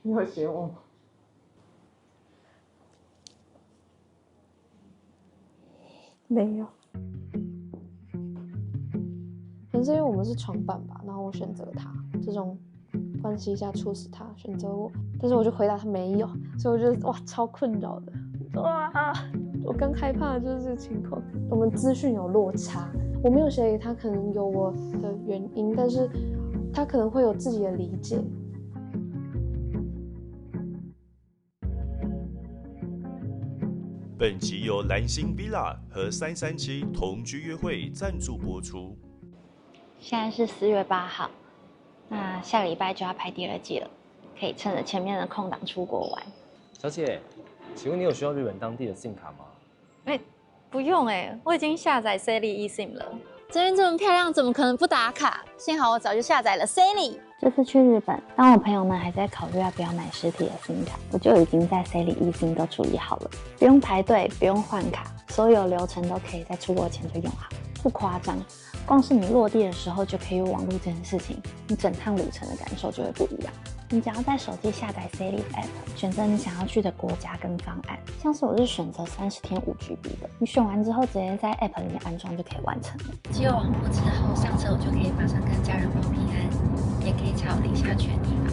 你有寫我嗎？没有。可能是因為我們是床伴吧，然後我選擇他，這種關係下促使他選擇我，但是我就回答他沒有，所以我覺得哇超困擾的，哇，我更害怕的就是這個情況，我們資訊有落差，我沒有寫給他，可能有我的原因，但是他可能會有自己的理解。本集由藍星 Villa 和337同居約會贊助播出。現在是4月8號，那下禮拜就要拍第2季了，可以趁着前面的空檔出國玩。小姐，請問你有需要日本當地的 SIM 卡嗎？不用我已經下載 Sally eSIM 了。這邊這麼漂亮，怎麼可能不打卡？幸好我早就下載了 Sally。这次去日本，當我朋友們還在考慮要不要買實體的 SIM 卡，我就已經在 Sally eSIM 都處理好了，不用排隊，不用換卡，所有流程都可以在出國前就用好，不誇張。光是你落地的時候就可以用網絡這件事情，你整趟旅程的感受就會不一樣。你只要在手機下載 Sally App， 選擇你想要去的國家跟方案，像是我是選擇30天5GB的，你選完之後直接在 App 裡面安裝就可以完成了。接完网絡之後上車，我就可以馬上跟家人報平安，也可以查我領下權益碼。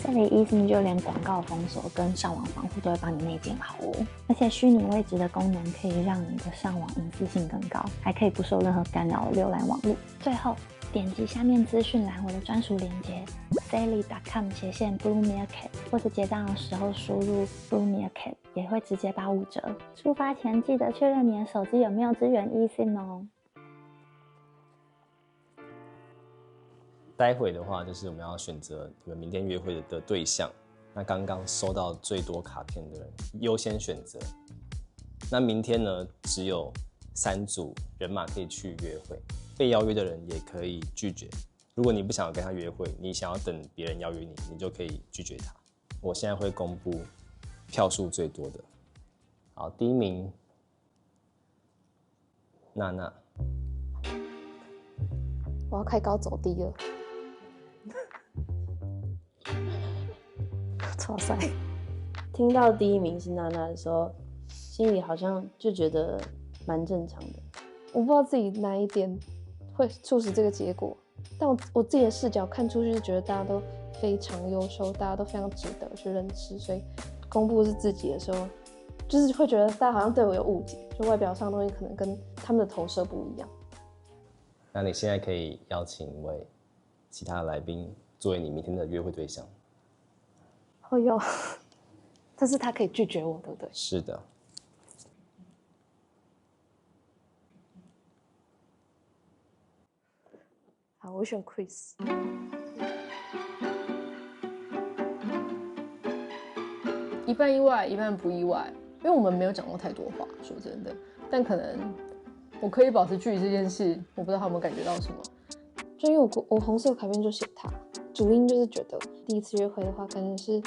Sally eSIM 就連廣告封鎖跟上網防護都會幫你內建好哦，而且虛擬位置的功能可以讓你的上網隱私性更高，還可以不受任何干擾的瀏覽網絡。最後，點擊下面資訊欄我的專屬鏈接 sally.com/bluemeerkat， 或者結賬的時候輸入 bluemeerkat 也會直接打5折。出發前記得確認你的手機有沒有支援 eSIM 哦。待會的話，就是我們要選擇你們明天約會的對象。那剛剛收到最多卡片的人優先選擇。那明天呢，只有3組人馬可以去約會，被邀約的人也可以拒絕。如果你不想要跟他約會，你想要等別人邀約你，你就可以拒絕他。我現在會公布票數最多的。好，第1名，娜娜。我要開高走低了。超帥！聽到第1名是娜娜的時候，心裡好像就覺得蠻正常的。我不知道自己哪一點會促使這個結果，但我自己的視角看出去是覺得大家都非常優秀，大家都非常值得去認識，所以公布是自己的時候，就是會覺得大家好像對我有誤解，就外表上的東西可能跟他們的投射不一樣。那你現在可以邀請一位其他的來賓作為你明天的約會對象。哦喲，但是他可以拒絕我，对不对？是的。好，我選 Chris。一半意外，一半不意外，因為我們沒有講過太多話，說真的。但可能我可以保持距離這件事，我不知道他有沒有感覺到什麼。就因为我紅色卡片就寫他，主因就是覺得第一次約會的話，感覺是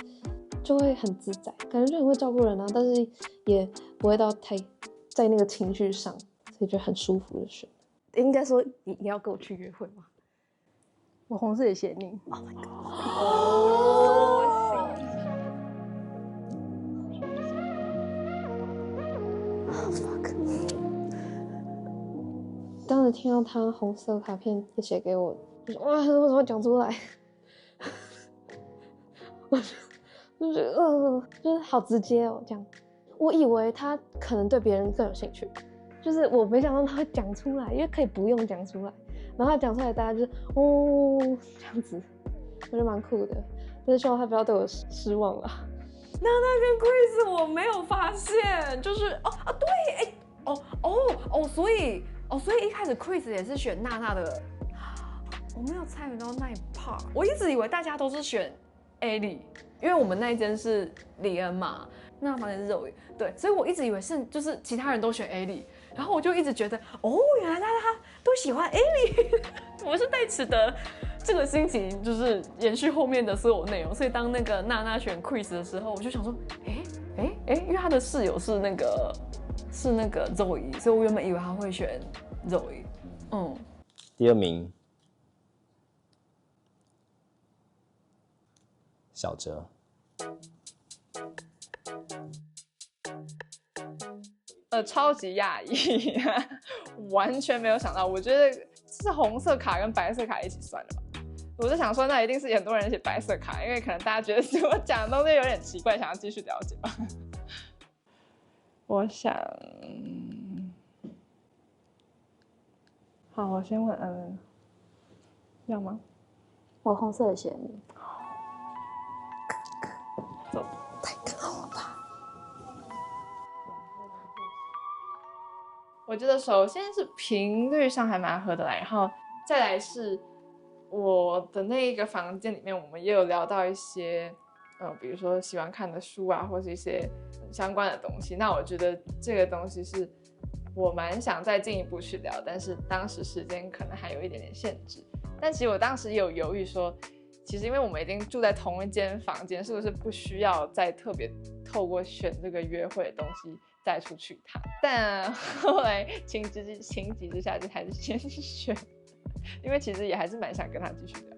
就會很自在，感覺就很會照顧人啊，但是也不會到太在那個情緒上，所以就很舒服的選。應該說你要跟我去約會嗎？我紅色也寫你。Oh my god！ fuck！ 當時聽到他紅色卡片也寫給我，就說哇，為什麼會講出來？我就覺得就是好直接哦，這樣。我以為他可能對別人更有興趣，就是我沒想到他會講出來，因為可以不用講出來，然後他講出來，大家就是哦這樣子，我覺得蠻酷的。但是希望他不要對我失望了。娜娜跟 Chris 我沒有發現，就是對，所以一開始 Chris 也是選娜娜的，我沒有參與到那一 part， 我一直以為大家都是選 Ellie， 因為我們那一間是李恩嘛，那房間是肉魚，對，所以我一直以為是就是其他人都選 Ellie， 然後我就一直覺得原來大家都喜歡 Ellie， 我是帶持的這個心情，就是延續後面的所有內容，所以當那個娜娜選 Chris 的時候，我就想說，因為他的室友是那個 Zoe， 所以我原本以為他會選 Zoe。第2名，小哲。超級訝異，完全沒有想到。我覺得是紅色卡跟白色卡一起算的吧。我就想說，那一定是很多人寫白色卡，因為可能大家覺得我講的東西有點奇怪，想要繼續了解吧。我想，好，我先問恩，要嗎？我紅色的鞋子。走。太高了吧？我觉得首先是頻率上還蠻合得來，然後再來是我的那個房間裡面，我們也有聊到一些，比如說喜歡看的書啊，或是一些相關的東西。那我覺得這個東西是我蠻想再進一步去聊，但是當時時間可能還有一點點限制。但其實我當時也有猶豫說，其實因為我們已經住在同一間房間，是不是不需要再特別透過選這個約會的東西帶出去談？但後來情急之下，就還是先選，因為其實也還是蠻想跟他繼續聊，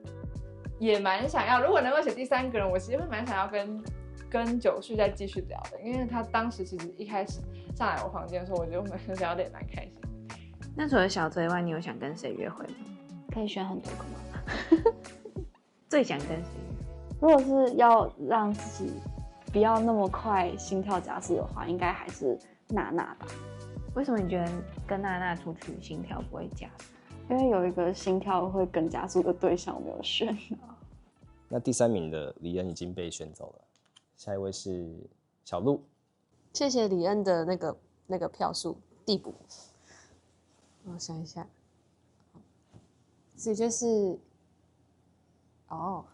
也蠻想要。如果能夠寫第三個人，我其實會蠻想要跟九旭再繼續聊的，因為他當時其實一開始上來我房間的時候，我就聊得也蠻開心。那除了小泽以外，你有想跟誰約會嗎？可以選很多個嗎？最想跟誰？如果是要讓自己不要那麼快心跳加速的話，應該還是娜娜吧。為什麼你覺得跟娜娜出去心跳不會加速？因為有一個心跳会更加速的对象我没有選。那第3名的李恩已經被選走了，下一位是小鹿。謝謝李恩的那個票數遞補。我想一下，所以就是好，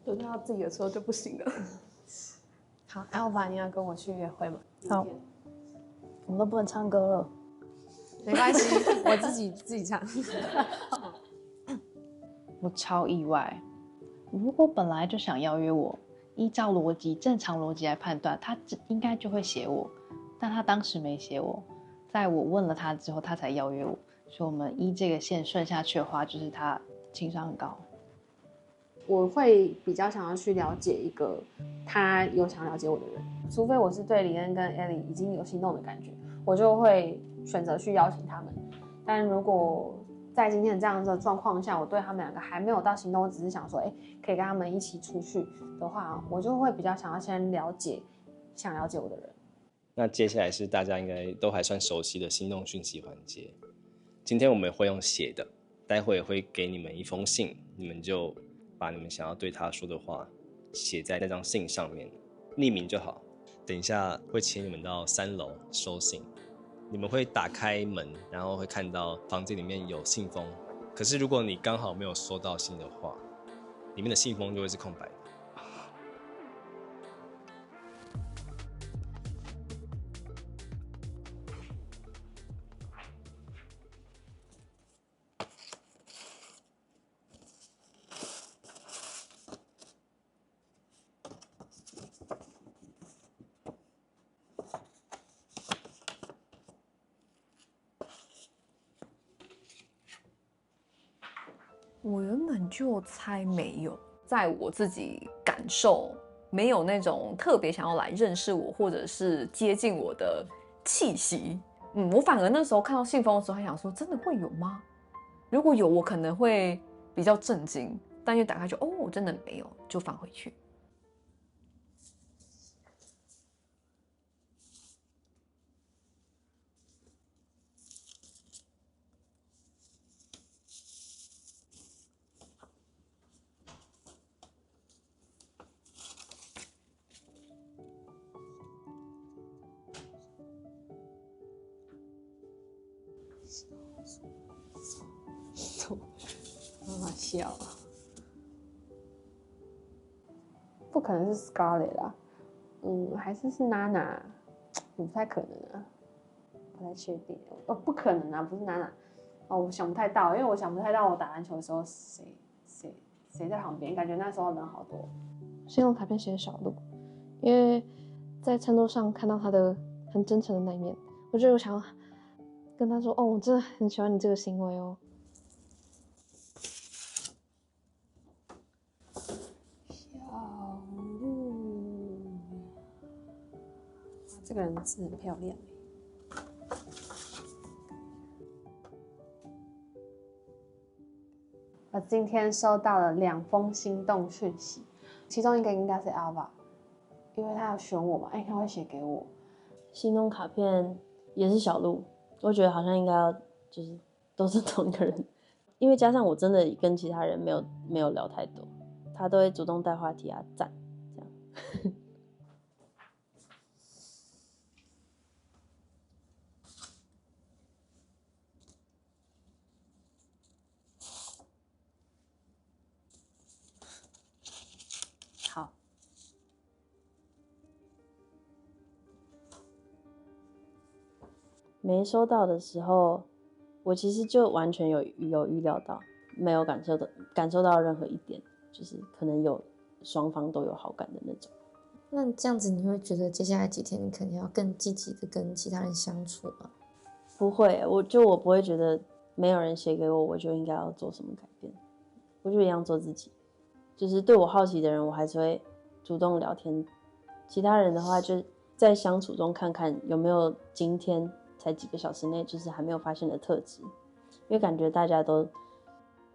等到自己的时候就不行了。好，Alva，你要跟我去約會嗎？好，我们都不能唱歌了。沒關係，我自己唱。我超意外，如果本來就想邀約我，依照正常邏輯來判斷，他應該就會寫我，但他當時沒寫我，在我問了他之後，他才邀約我，所以我們依這個線順下去的話，就是他情商很高。我會比較想要去了解一個他有想了解我的人，除非我是對李恩跟 Ellie 已經有心動的感覺，我就會選擇去邀請他們。但如果在今天這樣的狀況下，我對他們兩個還沒有到行動，我只是想說，可以跟他們一起出去的話，我就會比較想要先想了解我的人。那接下来是大家應該都還算熟悉的心動訊息環節。今天我們會用寫的，待會會給你們一封信，你們就把你們想要對他說的話寫在那張信上面，匿名就好。等一下會請你們到3樓收信，你們會打開門，然後會看到房間裡面有信封。可是如果你剛好沒有收到信的話，裡面的信封就會是空白的。我原本就猜没有，在我自己感受没有那種特別想要來認識我或者是接近我的氣息。我反而那時候看到信封的時候還想說，真的會有嗎？如果有，我可能會比較震驚，但又打開就哦，真的沒有，就放回去。好好笑啊！不可能是 Scarlett 啦，還是娜娜，不太可能啊，不太確定。不可能啊，不是娜娜。我想不太到，因為我想不太到我打籃球的時候誰在旁邊，感覺那時候人好多。信用卡片寫小鹿，因為在餐桌上看到他的很真誠的那一面，我覺得我想要跟他說，哦，我真的很喜歡你這個行為哦。小鹿，这個人字很漂亮。我今天收到了2封心動訊息，其中一個應該是 Alva， 因為他要選我嘛，他會寫給我。心動卡片也是小鹿，我覺得好像應該要就是都是同一個人，因為加上我真的跟其他人沒有聊太多，他都會主動帶話題啊，讚這樣。好，沒收到的時候，我其實就完全有預料到，沒有感受到任何一點，就是可能有雙方都有好感的那種。那這樣子你會覺得接下來幾天你可能要更積極的跟其他人相處嗎？不會，我不會覺得沒有人寫給我，我就應該要做什麼改變，我就一樣做自己。就是對我好奇的人，我還是會主動聊天。其他人的話，就在相處中看看有沒有今天才幾個小時內就是還沒有發現的特質，因為感覺大家都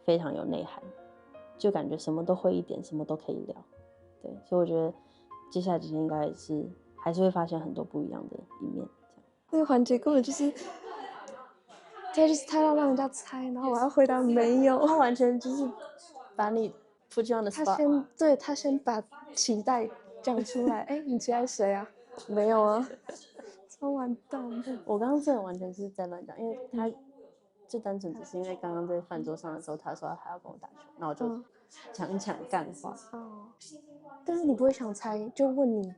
非常有內涵，就感覺什麼都會一點，什麼都可以聊。對，所以我覺得接下來幾天應該還是會發現很多不一樣的一面。那個環節根本就是他要讓人家猜，然後我要回答沒有，他完全就是把你put you on the spot。他先把期待講出來，你期待誰啊？沒有啊，超完蛋的。我剛剛真的完全是在亂講，因為他就單純只是因為剛剛在飯桌上的時候，他說他還要跟我打球，那我就講幹話。但是你不會想猜，就問你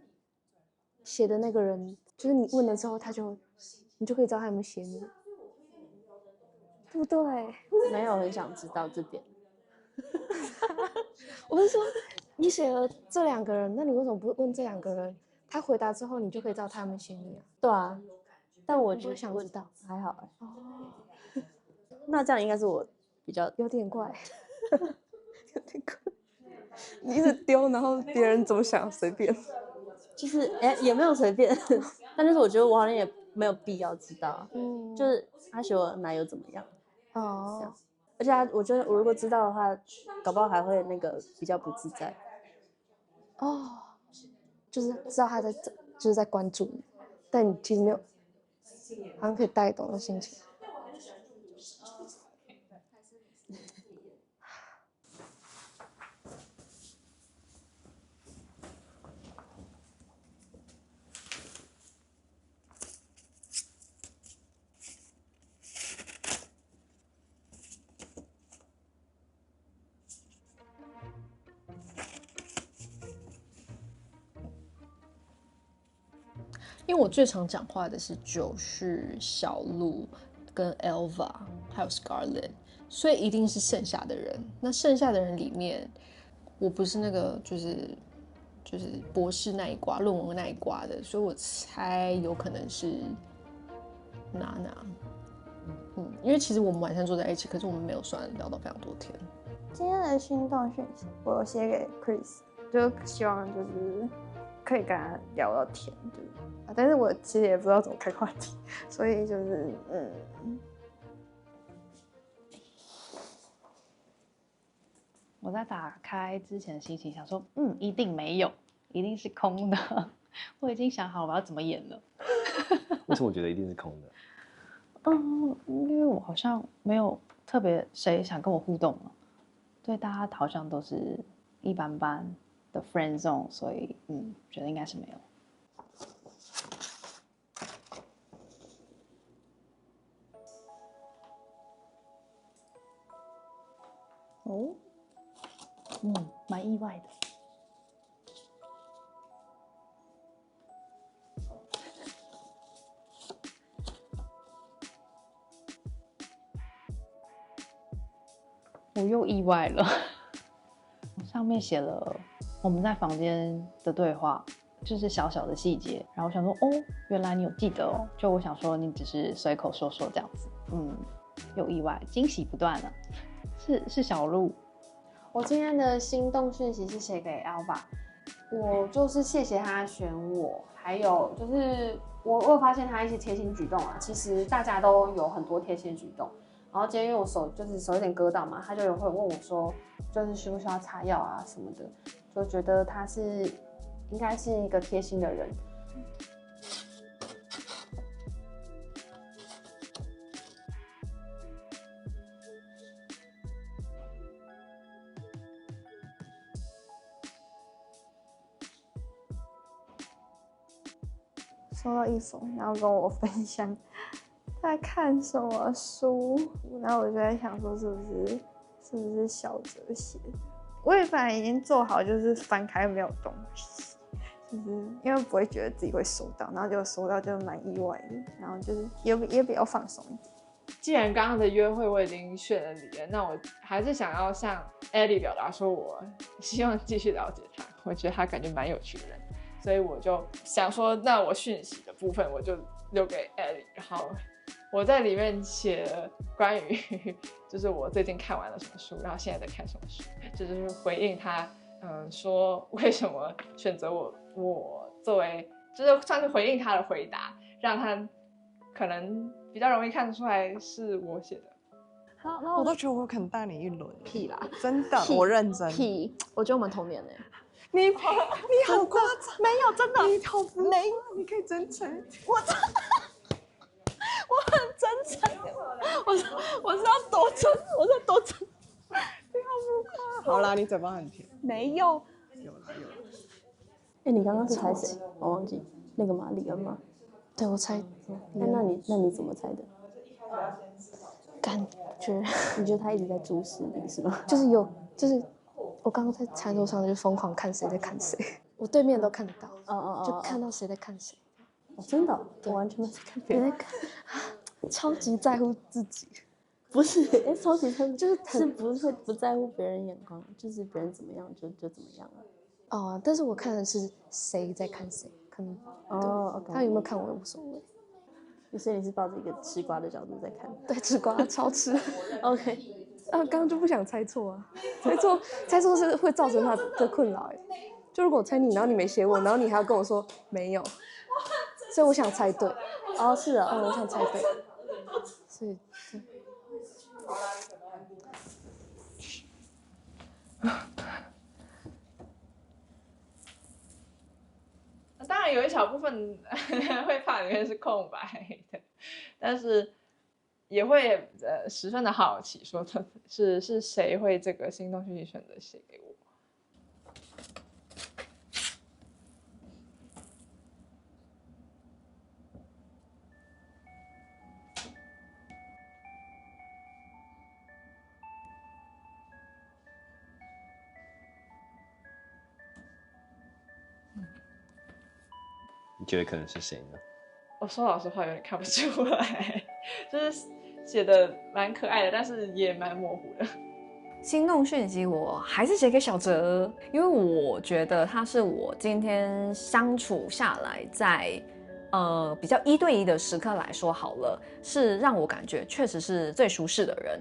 寫的那個人，就是你問了之後，你就可以知道他有沒有寫你，對不對？沒有很想知道這點。我是說，你寫了這2個人，那你為什麼不問這2個人？他回答之後，你就可以知道他有沒有寫你啊？對啊，但我就想知道，還好那這樣應該是我比較有點怪，有點怪。你一直丟，然後別人怎麼想隨便，就是也沒有隨便，但是我覺得我好像也沒有必要知道，就是他寫我哪有怎麼樣哦。而且我覺得我如果知道的話，搞不好還會那個比較不自在。哦，就是知道他就是在關注你，但你其實沒有，好像可以帶懂的心情。因为我最常講話的是九旭、小鹿、跟 Alva 還有 Scarlett， 所以一定是剩下的人。那剩下的人裡面，我不是那個就是博士那一掛、論文那一掛的，所以我猜有可能是娜娜。因為其實我們晚上坐在一起，可是我們沒有算聊到非常多天。今天的心動訊息我有寫給 Chris， 就希望就是可以跟他聊到天，就是但是我其實也不知道怎麼開話題，所以就是我在打開之前的心情想說，一定沒有，一定是空的。我已經想好我要怎麼演了。為什麼我覺得一定是空的？因為我好像沒有特別誰想跟我互動嘛，對，大家好像都是一般般的 friend zone， 所以覺得應該是沒有。哦，蠻意外的。我又意外了，上面寫了我們在房間的對話，就是小小的細節。然後我想說，哦，原來你有記得哦。就我想說，你只是隨口說說這樣子。有意外，驚喜不斷了。是小鹿。我今天的心動訊息是寫給 Alba， 我就是謝謝他選我，還有就是我有發現他一些貼心舉動啊，其實大家都有很多貼心舉動。然後今天因為我手有點割到嘛，他就有会問我說，就是需不需要擦藥啊什麼的，就覺得他應該是一個貼心的人。收到一封，然后跟我分享他看什麼書，然後我就在想說是不是小哲寫的？我也本來已經做好，就是翻開沒有東西，就是因為不會覺得自己會收到，然後結果收到就蠻意外的，然後就是也比較放鬆一點。既然剛剛的約會我已經選了你了，那我還是想要向 Ellie 表達說，我希望繼續了解他，我覺得他感覺蠻有趣的人。所以我就想說，那我訊息的部分我就留給 Ellie， 然後我在裡面寫了關於就是我最近看完了什麼書，然後現在在看什麼書，就是回應他，說為什麼選擇我作為，就是算是回應他的回答，讓他可能比較容易看得出來是我寫的。好，我都觉得我有可能大你一輪。屁啦，真的，我認真。屁，我覺得我們同年呢。你好誇張，沒有真的，你好沒有，你可以真誠。我很真誠，我是要多真，我是要多真。你好浮誇。好啦，你嘴巴很甜。沒有。有啦。你剛剛是猜誰？我忘記那個嗎？李恩嗎？對，我猜。那你怎麼猜的？感覺你覺得他一直在注視你是嗎？就是我剛剛在餐桌上就瘋狂看誰在看誰，我對面都看得到，就看到誰在看誰。真的，我完全没在看別人。你在看，超級在乎自己，不是？超級在乎，就是不会不在乎別人眼光，就是別人怎麼樣就怎麼樣了。哦，但是我看的是誰在看誰，可能okay. 他有沒有看我也無所謂。所以你是抱着一個吃瓜的角度在看？對，吃瓜超吃。OK。刚剛就不想猜錯啊，猜錯是會造成他的困擾哎。就如果我猜你，然後你沒寫我，然後你還要跟我說沒有，所以我想猜對。哦，是的，我想猜對。所以當然有一小部分會怕裡面是空白的，但是也會十分的好奇，說是誰會這個心動訊息選擇寫給我。你觉得可能是誰呢？我說老實話，有點看不出來，就是寫的蠻可愛的，但是也蠻模糊的。心動訊息我還是寫給小哲，因為我覺得他是我今天相處下來在比較1對1的時刻來說好了，是讓我感覺確實是最舒適的人。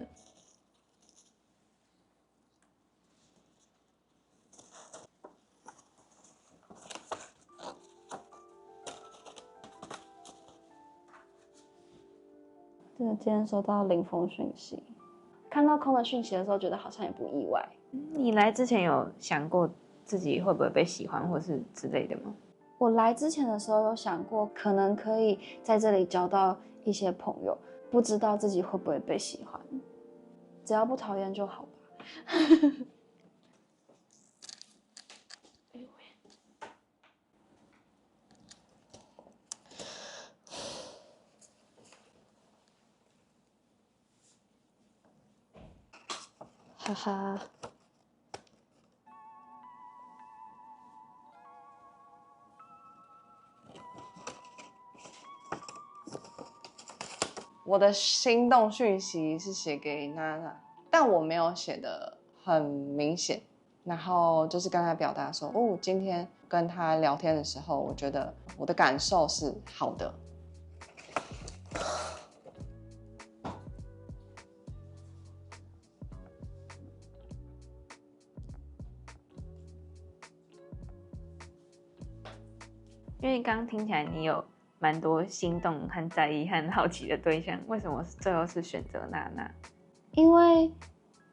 对，今天收到0封讯息，看到空的讯息的時候，覺得好像也不意外。你來之前有想過自己會不會被喜歡，或是之類的嗎？我來之前的時候有想過，可能可以在這裡交到一些朋友，不知道自己會不會被喜歡，只要不討厭就好吧。哈哈，我的心動訊息是寫給娜娜，但我沒有寫得很明顯，然後就是跟他表達說，哦，今天跟他聊天的時候，我覺得我的感受是好的。因为刚刚听起来你有蠻多心動和在意和好奇的對象，為什麼最後是選擇娜娜？因為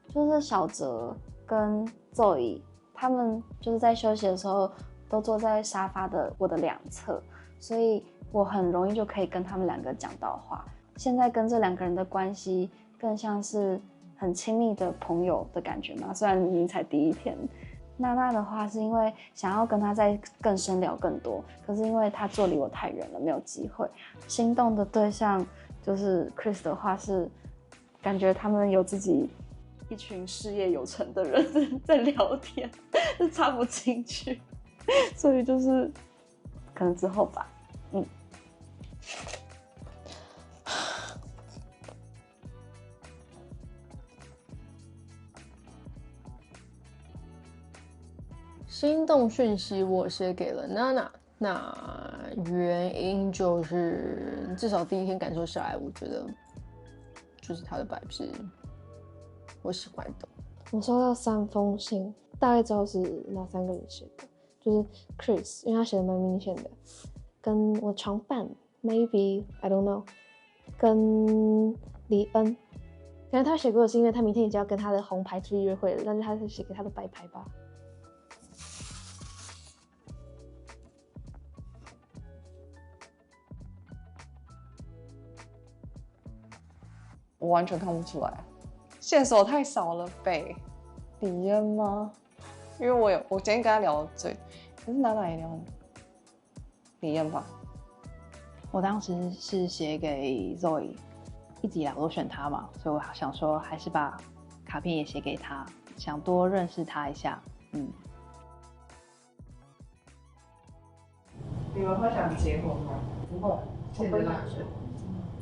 就是小哲跟 Zoe 他們就是在休息的時候都坐在沙發的我的兩側，所以我很容易就可以跟他們兩個講到話。現在跟這兩個人的關係更像是很親密的朋友的感覺嘛，雖然明明才第一天。娜娜的話是因為想要跟他再更深聊更多，可是因為他坐離我太遠了，沒有機會。心動的對象就是 Chris 的話是，感覺他們有自己一群事業有成的人在聊天，就插不進去，所以就是可能之後吧，心動訊息我寫給了娜娜，那原因就是至少第一天感受下來，我覺得就是他的 vibe 是我喜歡的。我收到3封信，大概知道是哪3個人寫的，就是 Chris， 因為他寫的蠻明顯的，跟我床伴 Maybe I don't know， 跟李恩，可能他寫給我是因為他明天已經要跟他的紅牌出去約會了，但是他是寫給他的白牌吧。我完全看不出来，線索太少了唄。李恩嗎？因為我今天跟他聊的最，可是娜娜也聊李恩吧。我當時是寫給 Zoe， 一直以來我都選他嘛，所以我想說還是把卡片也寫給他，想多認識他一下。你們會想結婚嗎？不會，現在大學，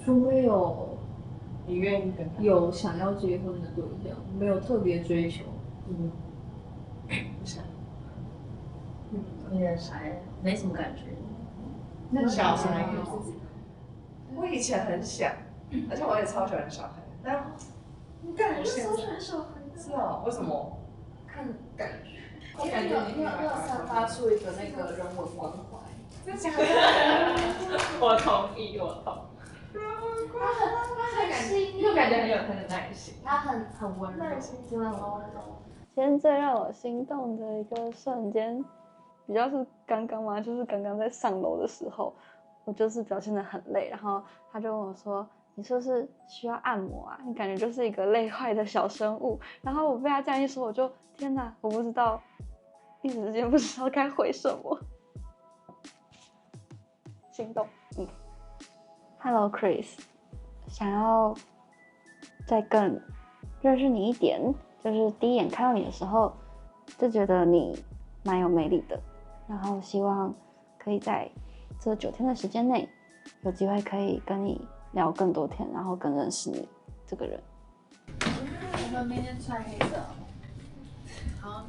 除非有。你願意跟他有想要結婚的對象，沒有特別追求。不想。有點傻，沒什麼感覺。那小孩自己，我以前很想，而且我也超喜歡小孩，但你感覺超喜歡小孩的？是啊，為什麼？看感覺，我感覺你要散發出一個那個人文關懷。真的假的？我同意。又感覺很有耐心，他很溫柔，真的很溫柔。今天最讓我心動的一個瞬間，比較是剛剛嘛，就是剛剛在上樓的時候，我就是表現得很累，然後他就問我說：“你是不是需要按摩啊？你感覺就是一個累壞的小生物。”然後我被他這樣一說，我就天哪，我不知道，一時之間不知道該回什麼，心動。Hello Chris。想要再更認識你一點，就是第一眼看到你的時候，就覺得你蠻有魅力的，然後希望可以在這9天的時間內，有機會可以跟你聊更多天，然後更認識你這個人。我們明天穿黑色。好，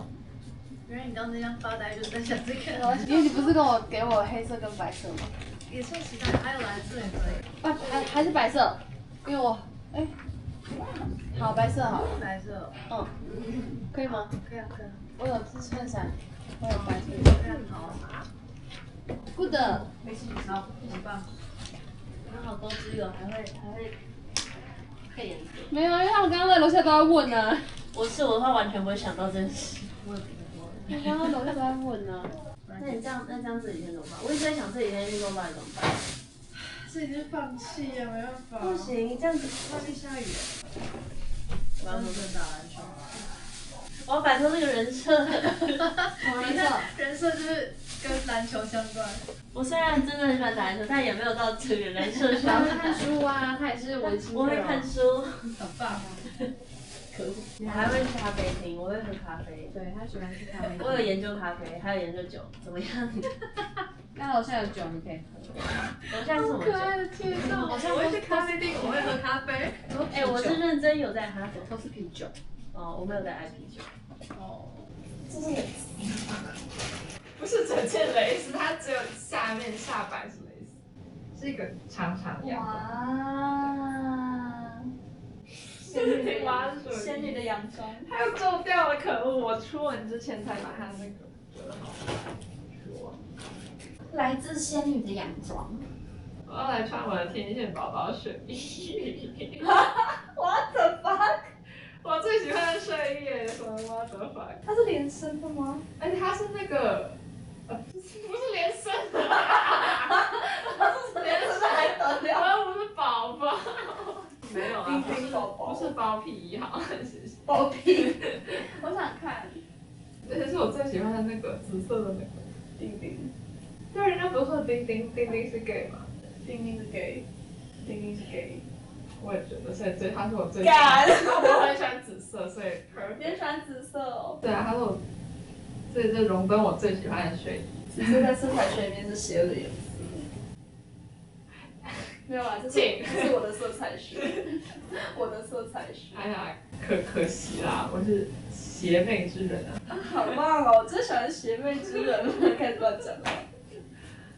原來你剛剛那樣發呆就是在想這個。因為你不是給我黑色跟白色嗎？也算其他，還有藍色也可以。還是白色。因為我，好，白色好，白色，可以嗎？可以啊，可以。我有襯衫，我有白色，好。Good， 沒事，好，很棒。我好多資料，還會配顏色。沒有啊，因為他們剛剛在樓下都在問呢。我是我的話完全不會想到這件事。我剛剛樓下都在問呢。那這樣這幾天怎麼辦？我一直在想這幾天運動到底怎麼辦？這已經放棄了，沒辦法。不行，這樣子外面下雨。我要說真打籃球。我要擺脫那個人設。人設就是跟籃球相關。我雖然真的很喜歡打籃球，但也沒有到這個人設上。他會看書啊，他也是文青。我會看書，很棒。可惡！我還會去咖啡廳，我會喝咖啡。對，他喜歡去咖啡廳。我有研究咖啡，還有研究酒，怎麼樣？那樓下有酒，你可以喝。樓下是什麼酒？可愛的介紹。我會去咖啡廳，我會喝咖啡。我是認真有在喝，都是啤酒。哦，我沒有在愛啤酒。哦。這是蕾絲，不是整件蕾絲，它只有下摆是蕾絲，是一个长长的洋装。哇！仙女的洋装，它又皱掉了，可恶！我出门之前才把它那个折好。来自仙女的洋装。我要来穿我的天线宝宝睡衣。What the fuck？ 我最喜歡的睡衣耶！什麼 What the fuck？ 它是連身的嗎？而且它是那個，不是連身的，連身的還得了？不是寶寶，沒有啊，冰冰寶寶，不是包皮好，謝謝。包皮，我想看。而且是我最喜歡的那個紫色的那個丁丁。對，人家不是說丁丁是 gay 嗎？丁丁是 gay， 丁丁是 gay。我也覺得，所以他是我最喜歡的。我很喜歡紫色，所以 perfect。你也喜歡紫色哦？對啊，他是我，所以這榮登我最喜歡的睡衣。紫色在色彩學裡面是邪惡的顏色。沒有啊，這是我的色彩學，我的色彩學。哎呀，可惜啦，我是邪魅之人啊。好棒哦，我最喜歡邪魅之人了，開始亂講了。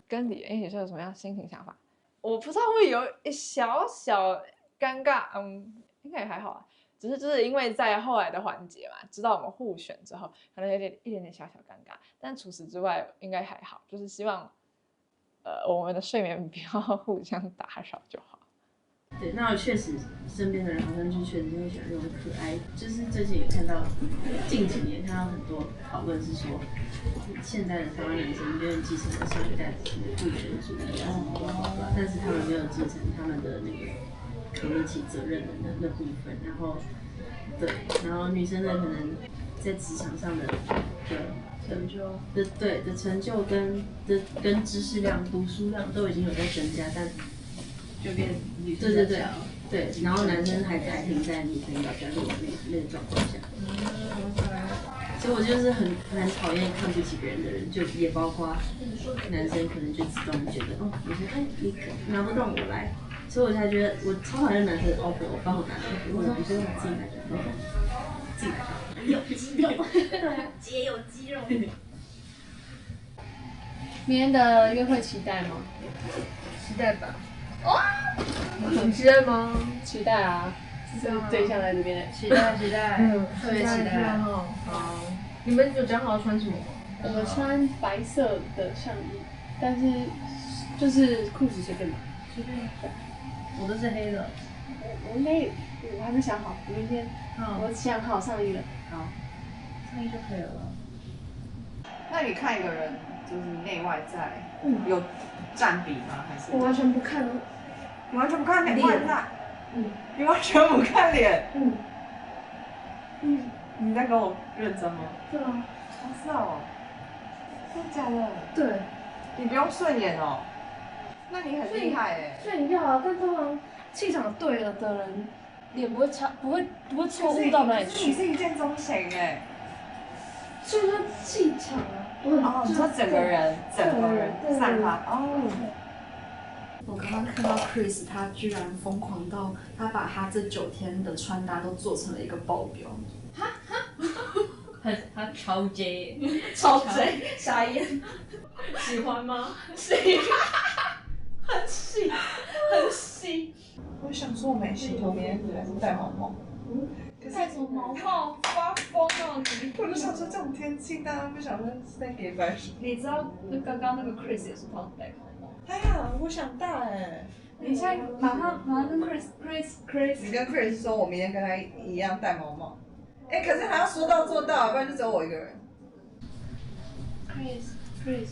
跟李恩一起睡有什麼樣心情想法？我不知道會有小小尷尬，應該也還好啊。只是就是因為在後來的環節嘛，知道我們互選之後，可能有一點點小小尷尬，但除此之外應該還好。就是希望，我們的睡眠不要互相打擾就好。對，那我確實身邊的人好像就確實會喜歡這種可愛。就是最近也看到，近幾年看到很多討論是說，現在的台灣男生有點繼承了上一代的父權主義啊什麼的，但是他們沒有繼承他們的那個扛得起責任的那部分。然後，對，然後女生呢可能在職場上的成就的成就跟知識量、讀書量都已經有在增加，但就變女生對，然後男生還停在女朋友家那個狀況下，所以我就是很討厭看不起別人的人，就也包括男生可能就自動覺得女生你拿不動我來，所以我才覺得我超討厭男生 offer 我幫我拿衣服，我說你不用自己買就好，自己買就好。有肌肉，對，姐有肌肉。明天的約會期待嗎？期待吧。哇！你期待嗎？期待啊！是對象在這邊。期待，特別期待。好，你們有講好穿什麼嗎？我們穿白色的上衣，但是就是褲子隨便買。隨便。我都是黑的。我應該，我還沒想好，明天我想好上衣了。好，上衣就可以了。那你看一個人就是內外在，有佔比嗎？還是？我完全不看。你完全不看臉？外在？你完全不看臉？你在跟我認真嗎？對啊。是哦。真的假的？對。你不用順眼哦。那你很厲害哎。順眼就好，但通常氣場對了的人，臉不會差，不會錯誤到哪裡去。你是一見鍾情哎。所以說氣場啊。你說整個人散發我剛剛看到 Chris， 他居然瘋狂到他把他這9天的穿搭都做成了一個報表。他超 J， 超 J， 傻眼。喜歡嗎？喜歡，很細。我想說我沒洗頭，明天還是戴毛毛。戴什麼毛毛？發瘋哦你！我就想說這種天氣，大家不想說是在給白水。你知道剛剛那個 Chris 也是幫戴毛毛。哎呀，我想戴哎！你現在馬上跟 Chris， 你跟 Chris 說，我明天跟他一樣戴毛毛。哎，可是還要說到做到，不然就只有我一個人。Chris，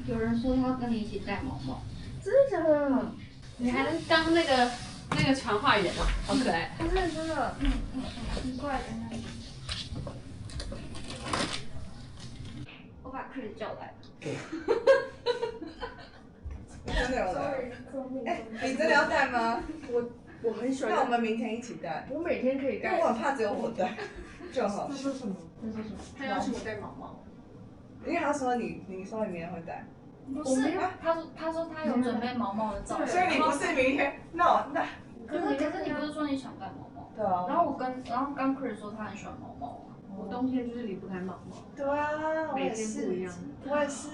有人說他要跟你一起戴毛毛。真的假的？你還能當那個傳話員啊，好可愛。真的，很怪的。我把 Chris 叫來。真的有来。你真的要戴嗎？我很喜歡。那我們明天一起戴。我每天可以戴。因為我很怕只有我戴，就好。他說什麼？他要求我戴毛毛。因為他說你說你明天會戴。不是，他說他有準備毛毛的照片。所以你不是明天？那。可是你不是說你想戴毛毛？對啊。然後剛 Chris 說他很喜歡毛毛啊。我冬天就是離不開毛毛。对啊，每天不一樣。我也是。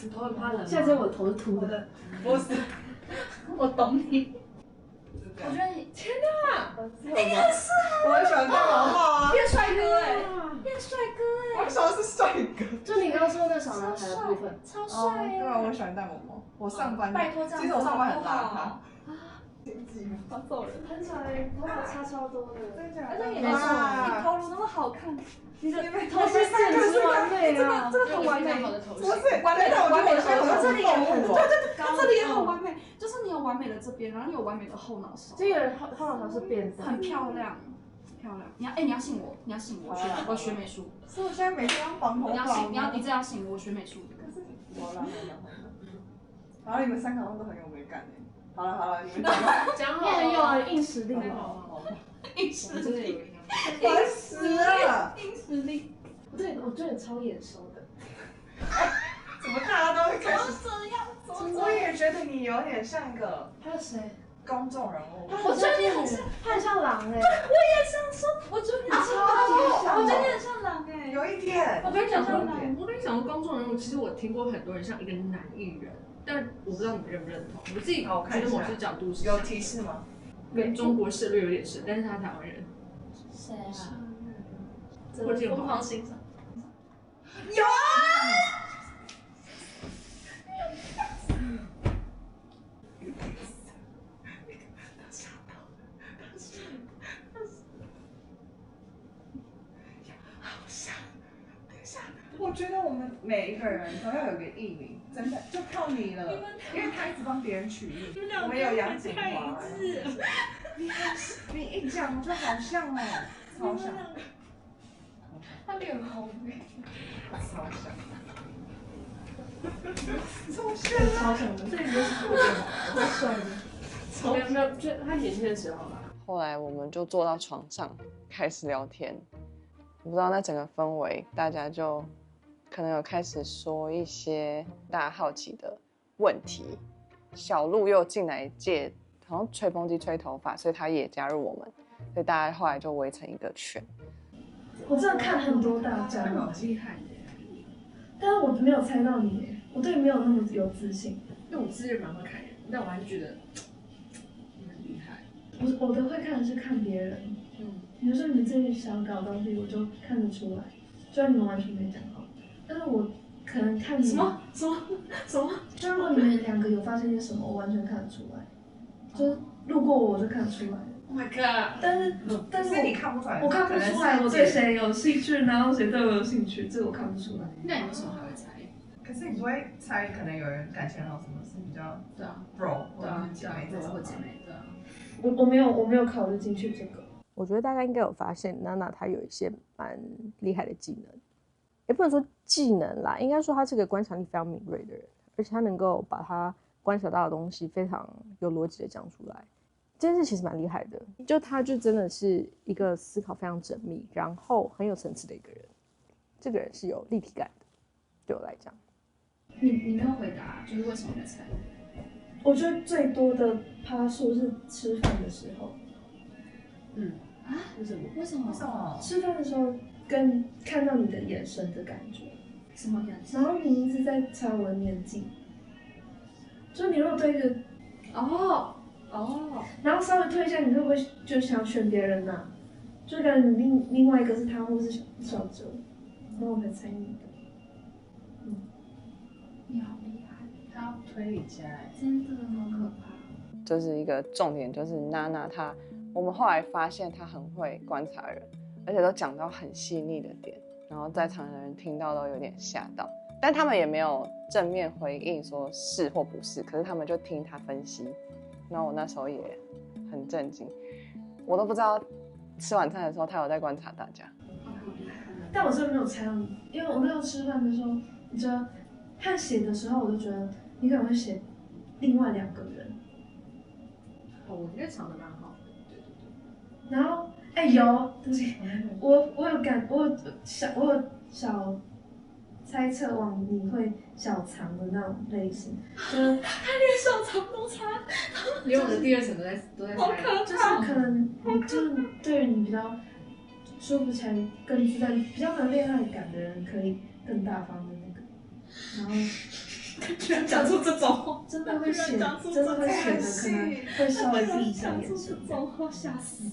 你頭很怕冷吗？现在我头是秃的。不是。我懂你。我觉得你天哪，你也是啊！我很喜歡戴毛帽啊，变帥哥哎，变帥哥哎！我喜歡是帥哥，就你剛剛說那小男孩的部分，超帥哎！对啊，我喜歡戴毛帽。我上班，拜托这樣，其實我上班很邋遢。好揍人，很丑哎，頭髮差超多的，真的假的？而且你的头颅那麼好看，你的头发剪辑完美啊，这个很完美，不是完美的，完美的，这里也很对，这里也很完美，就是你有完美的這邊，然後你有完美的後腦勺，這個後腦勺是變的，很漂亮，漂亮。你要信我，你要信我，我學美術，所以我現在每天要綁頭髮。你這樣信我，學美術的。好了，然後你們三個都很有美感哎。好了，你們講好，很有硬實力，硬實力，煩死了，硬實力。對，我覺得超眼熟的。怎麼大家都會開始這樣？我也覺得你有點像個。還有誰？公眾人物。我覺得你很像，他很像狼哎。對，我也這樣說。我覺得你超級像，我覺得你很像狼哎。有一點。我跟你講說，我跟你講公眾人物，其實我聽過很多人像一個男藝人。但我不知道你們認不認同，我自己覺得某些角度是有提示嗎？跟中國涉略有點深，但是他台灣人。誰啊？我瘋狂欣賞。有啊！我覺得我們每一個人都要有個藝名，真的就靠你了，因為他一直幫別人取藝。我們有楊謹華，你一講我就好像哦，超像。他臉紅哎，超像，超像的，這裡面是不一樣，超帥的。沒有，就他年輕的時候啦。後來我們就坐到床上開始聊天，我不知道那整個氛圍，大家就可能有開始說一些大家好奇的問題。小鹿又進來借，好像吹風機吹頭髮，所以他也加入我們，所以大家後來就圍成一個圈。我真的看很多大戰，好厲害耶！但是我沒有猜到你，我對你沒有那麼有自信。因為我自認蠻會看人，但我還是覺得你很厲害。我的會看的是看別人，比如說你們自己想搞的東西，我就看得出來，雖然你們完全沒講好，但是我可能看你什麼，就如果你們兩個有發生些什麼，我完全看得出來，就是路過我就看得出來。Oh my god！但是你看不出來，我看不出來我對誰有興趣，然後誰對我有興趣，這個我看不出來。那你為什麼還會猜？可是你不會猜，可能有人感情好，什麼是比較對啊 bro 對啊姐妹這種姐妹對啊。我沒有考慮進去這個。我覺得大家應該有發現，娜娜她有一些蠻厲害的技能，也不能說技能啦，應該說她是個觀察力非常敏銳的人，而且她能夠把她觀察到的東西非常有邏輯的講出來。這件事其實蠻厲害的，就他就真的是一個思考非常縝密，然後很有層次的一個人。這個人是有立體感的，對我來講。你沒有回答，就是為什麼沒猜？我覺得最多的趴數是吃飯的時候。為什麼？為什麼？吃飯的時候跟看到你的眼神的感覺。什麼眼神？然後你一直在猜我的年紀，就是你如果對一個然後稍微推一下，你會不會就想選別人呢？就可能你另外一個是他，或是小哲，然後我才猜你的。你好厲害，他要推理家，真的好可怕。就是一個重點，就是娜娜她，我們後來發現她很會觀察人，而且都講到很細膩的點，然後在場的人聽到都有點嚇到，但他們也沒有正面回應說是或不是，可是他們就聽他分析。然後我那時候也很震驚，我都不知道吃晚餐的時候他有在觀察大家。但我真的沒有猜到你，因為我那時候吃飯的時候，你知道看寫的時候，我就覺得你可能會寫另外兩個人。我覺得藏得蠻好的，對。然後有，對不起，我有小猜測往你會小藏的那種類型，就是他連小藏都猜，連我的第二層都在猜，就是可能你就是對於你比較說不起來更自在，比較沒有戀愛感的人可以更大方的那个，然后居然講出這種話，真的會顯得可能會稍微閉一下眼睛。這種話嚇死！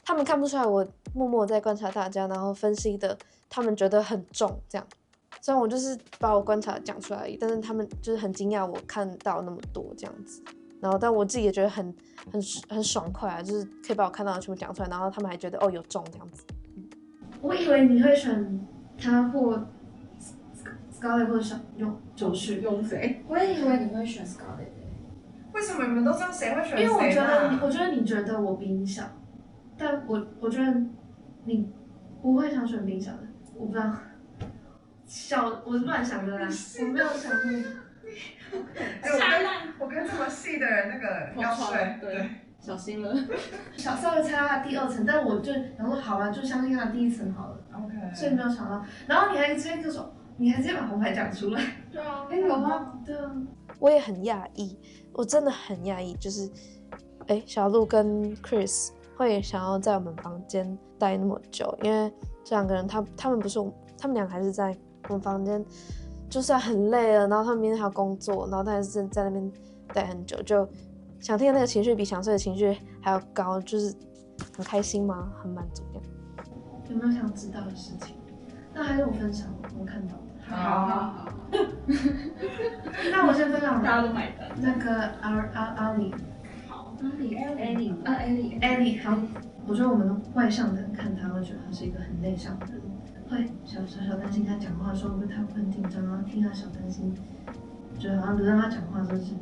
他們看不出來我默默在觀察大家，然後分析的他們覺得很重這樣。雖然我就是把我觀察講出來而已，但是他們就是很驚訝我看到那麼多這樣子。然後但我自己也覺得很爽快啊，就是可以把我看到的全部講出來，然後他們還覺得哦有中這樣子。我以為你會選他或 Scarlett 或者小九旭。用誰？我也以為你會選 Scarlett。為什麼你們都知道誰會選誰？因為我覺得你覺得我比你小，但我覺得你不會想選比你小的，我不知道。我亂想的啦，我沒有想過。我跟這麼細的人那個要睡，對，小心了。稍微猜到他第2層，但我就然後好吧，就相信他第1層好了。OK。所以沒有想到，然後你還直接就說，你還直接把紅牌講出來。對啊。有嗎？對啊。我也很訝異，我真的很訝異，就是，小鹿跟 Chris 會想要在我們房間待那麼久，因為這2個人他們不是他們倆還是在我們房間。就算很累了，然後他們明天還要工作，然後他還是在那邊待很久，就想聽的那個情緒比想睡的情緒還要高，就是很開心嗎？很滿足這樣。有沒有想知道的事情？那還是我分享我看到的。好。那我先分享。大家都買單。那個阿里。好。Ellie。好。我覺得我們外向的人看他會覺得他是一個很內向的人。會小擔心他講話的時候會不會他會很緊張，然後聽他小擔心，覺得好像輪到他講話就是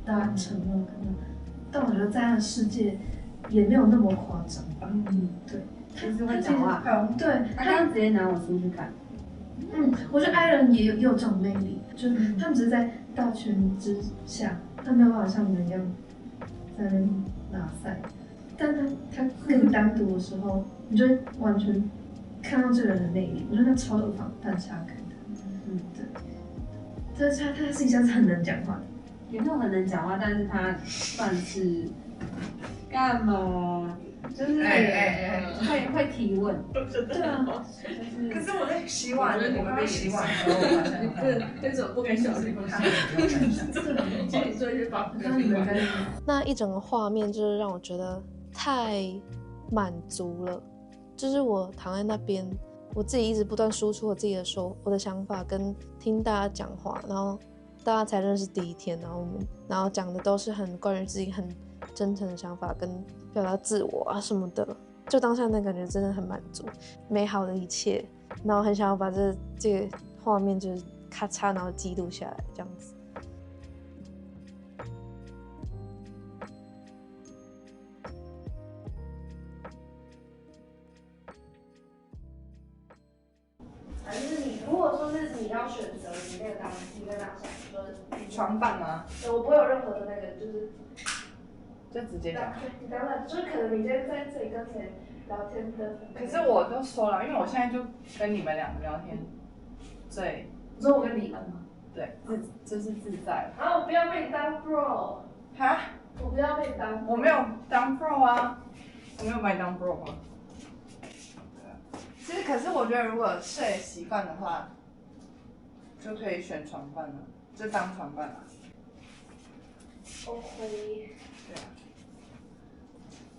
大家很沉默可能，但我覺得在他的世界也沒有那麼誇張吧。對，他是會講話，對，他剛剛直接拿我出去看。我覺得愛人也有這種魅力，就是他們只是在大權之下，他沒有辦法像你們一樣在那邊拉賽，但他跟你單獨的時候，你就會完全看到這個人的魅力，我覺得他超有反差感的。對。但是他私底下是很能講話的，也沒有很能講話，但是他算是幹嘛？就是他也會提問。對啊。可是我在洗碗，我們被洗碗的時候，我發現那种不敢小心的事，请你做一些保护。那一整個畫面就是讓我覺得太滿足了。就是我躺在那邊，我自己一直不斷輸出我自己的我的想法，跟聽大家講話，然後大家才認識第1天，然後講的都是很關於自己很真誠的想法，跟表達自我啊什麼的，就當下那感覺真的很滿足，美好的一切，然後很想要把這個畫面就是咔嚓，然後記錄下來這樣子。如果說是你要選擇你那個當下，說床伴嗎？對，我不會有任何的那個，就直接講。你當然就是可能你今天在這裡跟誰聊天的。可是我都說了，因為我現在就跟你們兩個聊天，對。你說我跟你們嗎？對，就是自在。啊，我不要被你當 bro。哈？我不要被你當。我沒有當 bro 啊，我沒有把你當 bro 嗎？其實，可是我覺得，如果睡習慣的話，就可以選床伴了，就當床伴了。OK。對啊。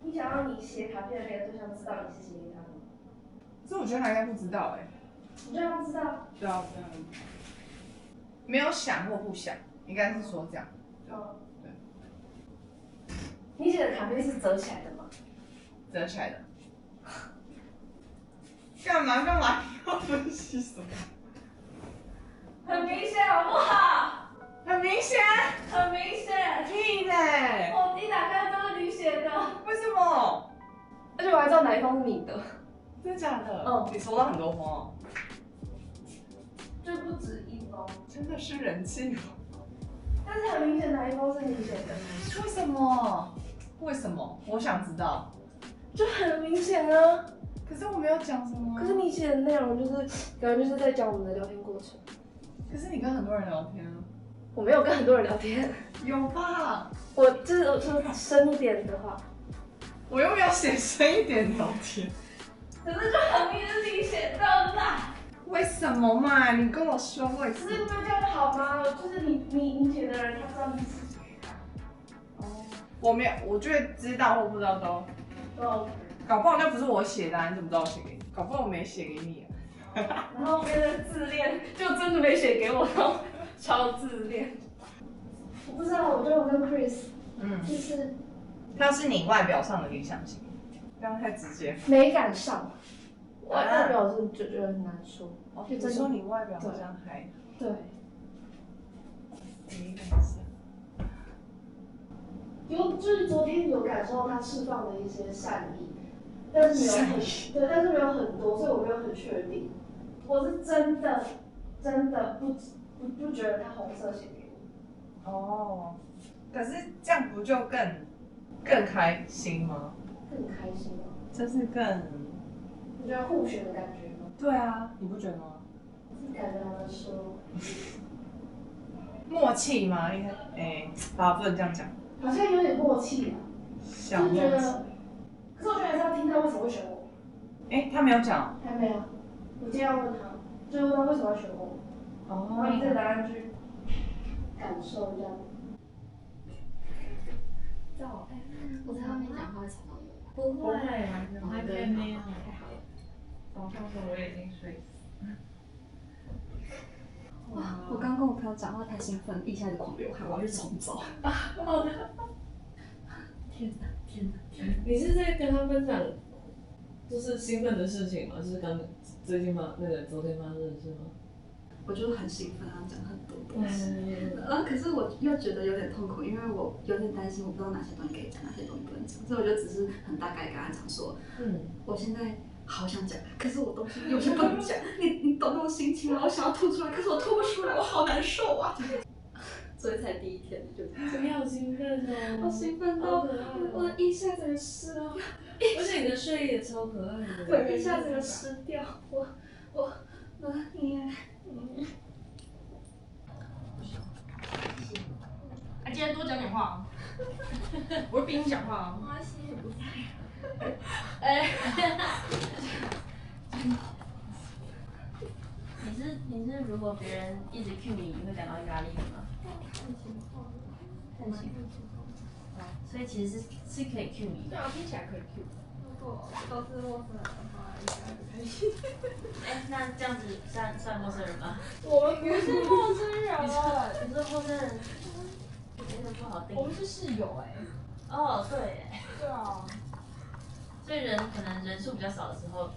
你想要你寫卡片的那個對象知道你是寫給他的嗎？可是我覺得他應該不知道哎。你覺得他知道？對啊，沒有想或不想，應該是說這樣。對。你寫的卡片是折起來的嗎？折起來的。幹嘛？你要分析什麼？很明顯，好不好？很明顯。很明顯。屁嘞！我一打開都是你寫的。為什麼？而且我還知道哪一封是你的。真的假的？你收到很多封哦。就不止1封。真的是人氣哦。但是很明顯哪一封是你写的。為什麼？為什麼？我想知道。就很明顯啊。可是我沒有講什麼。可是你寫的內容就是感覺就是在講我們的聊天過程。可是你跟很多人聊天啊。我沒有跟很多人聊天。有吧？我就是說深一點的話。我又沒有寫深一點聊天。可是就很明顯是你寫的啦。為什麼嘛？你跟我說為什麼？可是那這樣好嗎？就是你寫的人，他知道你是誰啊。哦，我没有，我觉得知道或不知道都。搞不好那不是我寫的，你怎麼知道我寫給你？搞不好我沒寫給你。然後別人自戀，就真的沒寫給我，然後超自戀。我不知道，我觉得我跟 Chris，就是他是你外表上的理想型，刚刚太直接。美感上，外表是就觉得很难说。你说你外表好像還对，美感上。就是昨天有感受到他釋放的一些善意，但是没有很对，但是沒有很多，所以我沒有很確定。我是真的不覺得他紅色寫給我。哦，可是這樣不就更開心嗎？更開心嗎？就是更，你覺得互選的感覺嗎？對啊，你不覺得嗎？是感覺他們說默契嗎？應該，不能這樣講。好像有點默契啊，小默契。可是我覺得還是要聽他為什麼會選我。他沒有講。還沒有，我今天要問他，就問他為什麼要選我。然後以這個答案去感受一下。我在外面講話会吵到你吗？不会，我还没有。太好了。早上说我已经睡死。哇！我刚跟我朋友講話太興奮，一下子狂流汗，我要去沖澡。好的。天哪！你是在跟他分享，就是興奮的事情嗎？就是最近昨天發生的事吗？我就很興奮，他講很多東西。可是我又覺得有點痛苦，因為我有點擔心，我不知道哪些東西可以講，哪些東西不能講，所以我就只是很大概跟他講說，我現在好想講，可是我東西有些不能講，你懂那種心情嗎？我想要吐出來，可是我吐不出來，我好難受啊！所以才第一天就這樣。你好興奮哦！我興奮到我的腋下整個濕了，而且你的睡衣也超可愛的。我腋下整個濕掉，今天多講點話。我會逼你講話啊。我心也不在。你是如果別人一直 cue 你，你會感到壓力嗎？看情況。所以其實是可以 cue 你的。對啊，聽起來可以 cue。如果都是陌生人的話，應該很開心。那這樣子算陌生人嗎？我們不是陌生人。你說陌生人，真的不好定義。我們是室友哦，對。对啊。所以可能人數比較少的時候，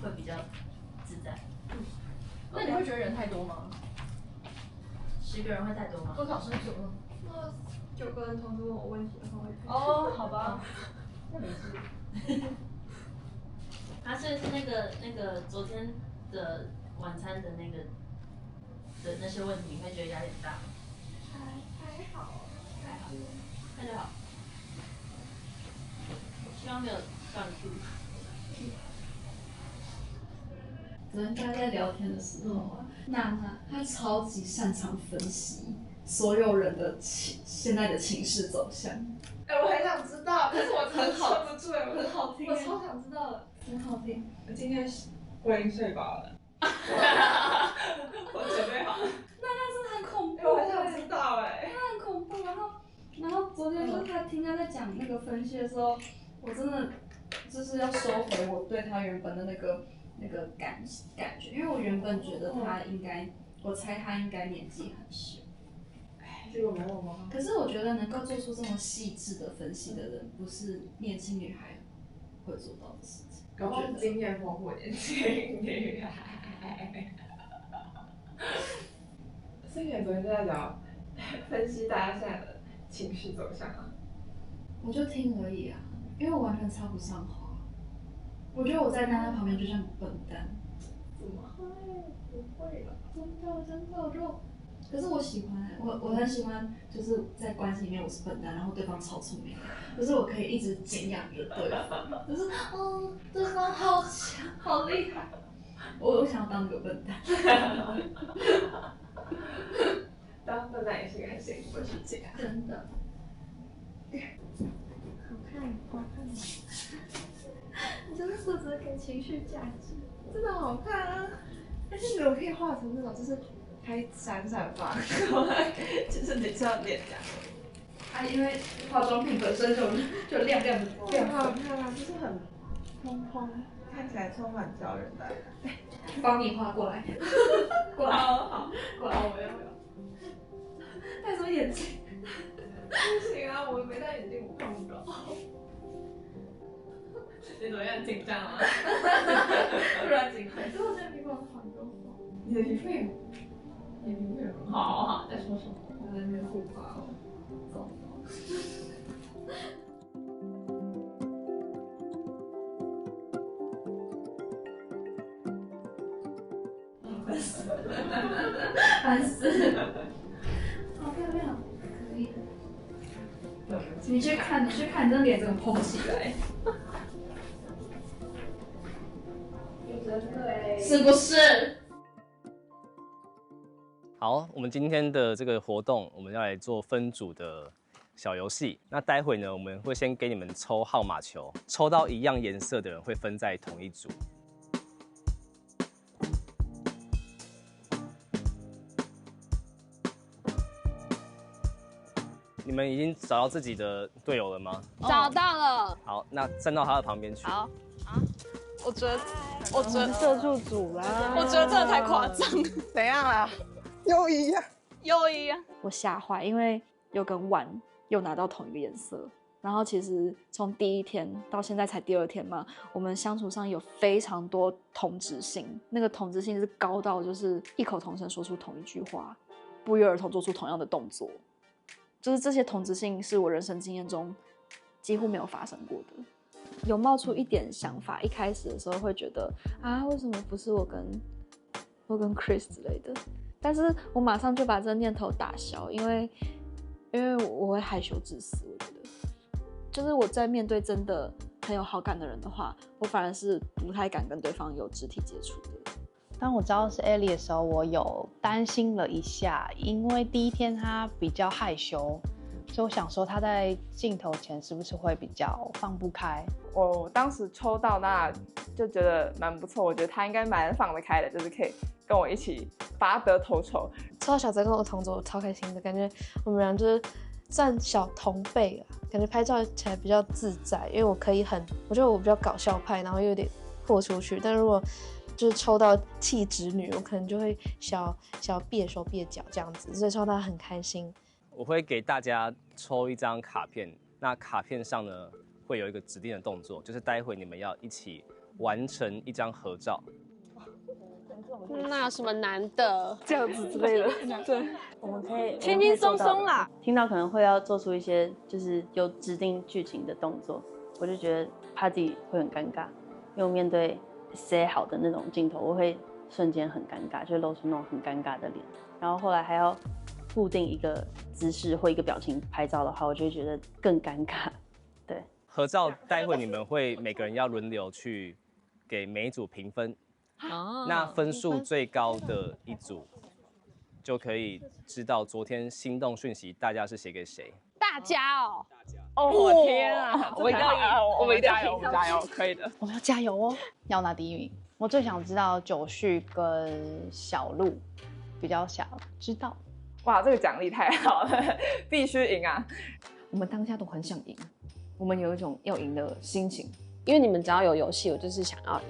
會比較自在。那你會覺得人太多嗎？10個人會太多嗎？多少是9個？那9個人同時問我問題的話會。哦，好吧。那沒事。是那個昨天的晚餐的那些問題，你會覺得壓力很大嗎？還好。那就好。希望沒有斷住。昨天大家在聊天的時候啊，娜她超級擅長分析所有人的现在的情勢走向。我很想知道，可是我真的说不出来，很好听，我超想知道的，很好听。今天我已經睡飽了，我準備好了。那真的很恐怖，我很想知道那很恐怖。然後昨天就是他听他在講那個分析的時候，我真的就是要收回我對他原本的那個感覺，因為我原本覺得他應該，我猜他應該年紀很小。結果沒有嗎？可是我覺得能夠做出這麼細緻的分析的人，不是年輕女孩會做到的事情。搞不好經驗豐富的年輕女孩。所以你昨天就在聊分析大家現在的情緒走向啊？我就聽而已啊，因為我完全插不上話。我覺得我在娜娜旁邊就像笨蛋。怎麼會？不會了。真的，我就。可是我喜歡我很喜歡，就是在關係裡面我是笨蛋，然後對方超聰明，可是我可以一直敬仰着對方，就是對方好強，好厲害，我想要當那個笨蛋。當笨蛋也是一個很幸福的事情。真的。好看。情緒價值，真的好看啊！但是你们可以畫成那種，就是還閃閃發光，就是你這樣臉頰。因為化妝品本身就亮亮的，很好看啊，就是很蓬蓬，看起来充滿胶原蛋白。幫你畫過來，過來，好，過來，我要。戴什麼眼鏡？不行啊，我沒戴眼鏡，我看不到。你怎麼樣緊張啊？突然緊張。可是我現在皮膚很好，你的皮膚也，你的皮膚也很好，好，再說說。我在那邊護髮哦，走。烦死了，好漂亮，可以。你去看，你这脸怎么蓬起来？是不是？好，我們今天的這個活動，我們要來做分組的小遊戲。那待會呢，我們會先給你們抽號碼球，抽到一樣顏色的人會分在同一組。你們已經找到自己的隊友了嗎？找到了。好，那站到他的旁邊去。好。我觉得射住组啦。我觉得这个太夸張。怎樣啦？又一樣。我嚇壞，因為又跟婉又拿到同一個顏色。然後其實從第一天到現在才第2天嘛，我們相處上有非常多同質性，那個同質性是高到就是異口同聲說出同一句話，不約而同做出同樣的動作。就是這些同質性是我人生經驗中幾乎沒有發生過的，有冒出一點想法。一開始的時候會覺得啊，為什麼不是我跟 Chris 之類的？但是我馬上就把這個念頭打消，因為我會害羞致死。我覺得，就是我在面對真的很有好感的人的話，我反而是不太敢跟對方有肢體接觸的。當我知道是 Ellie 的時候，我有擔心了一下，因為第一天他比較害羞，所以我想說他在鏡頭前是不是會比較放不開。我當時抽到那就覺得蠻不錯，我覺得他應該蠻放得開的，就是可以跟我一起拔得頭籌。抽到小澤跟我同組，我超開心的，感覺我們倆就是算小同輩啊，感覺拍照起來比較自在，因為我可以我覺得我比較搞笑派，然後又有點豁出去，但如果就是抽到氣質女，我可能就會小蹩手蹩腳這樣子，所以抽到很開心。我會給大家抽一張卡片，那卡片上呢會有一個指定的動作，就是待會你們要一起完成一張合照。那有什麼難的？這樣子之類的，對，我們可以輕輕鬆鬆啦。聽到可能會要做出一些就是有指定劇情的動作，我就覺得怕自己會很尷尬，因為我面對塞好的那種鏡頭，我會瞬間很尷尬，就露出那種很尷尬的臉。然後後來還要固定一個姿勢或一個表情拍照的話，我就會覺得更尷尬。對，合照待會你們會每個人要輪流去給每一組評分，那分數最高的一組就可以知道昨天心動訊息大家是寫給誰。大家哦。哦，我天啊！我們一定要，我們加油，加油，可以的。我們要加油哦，要拿第1名。我最想知道九旭跟小鹿，比較想知道。哇，這個獎勵太好了，必須贏啊！我們當下都很想贏，我們有一種要贏的心情。因為你們只要有遊戲，我就是想要贏。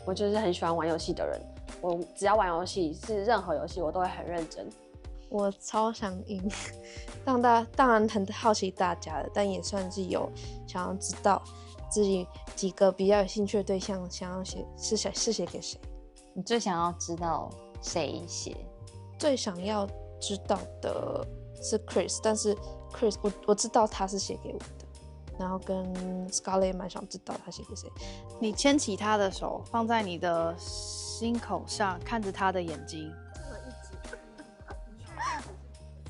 我就是很喜歡玩遊戲的人，我只要玩遊戲，是任何遊戲我都會很認真。我超想贏，當然很好奇大家的，但也算是有想要知道自己幾個比較有興趣的對象，想要寫給誰？你最想要知道誰寫？最想要知道的是 Chris， 但是 Chris 我知道他是寫給我的，然後跟 Scarlett 也蠻想知道他寫給誰。你牽起他的手，放在你的心口上，看着他的眼睛。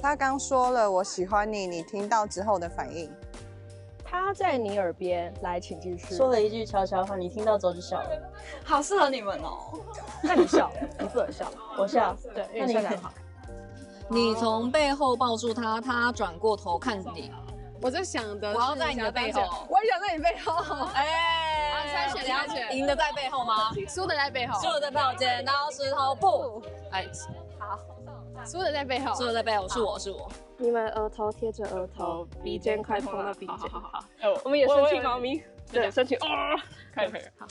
他剛說了我喜歡你，你聽到之後的反應？他在你耳邊，來，請繼續。說了一句悄悄話，你聽到之後就笑了。好適合你們哦。那你笑，你不能笑，我笑。對，因為你笑得很好。你從背後抱住他，他轉過頭看你，我在想的，我要在你的背後，我也想在你背后。哎，三选，赢的在背后吗？輸的在背後，輸的在背後，剪刀石頭布。哎，好，輸的在背後，輸的在背後，是我。你們額頭貼着額頭，鼻尖快碰到鼻尖。好，我們也生氣貓咪，對，生氣可以。好。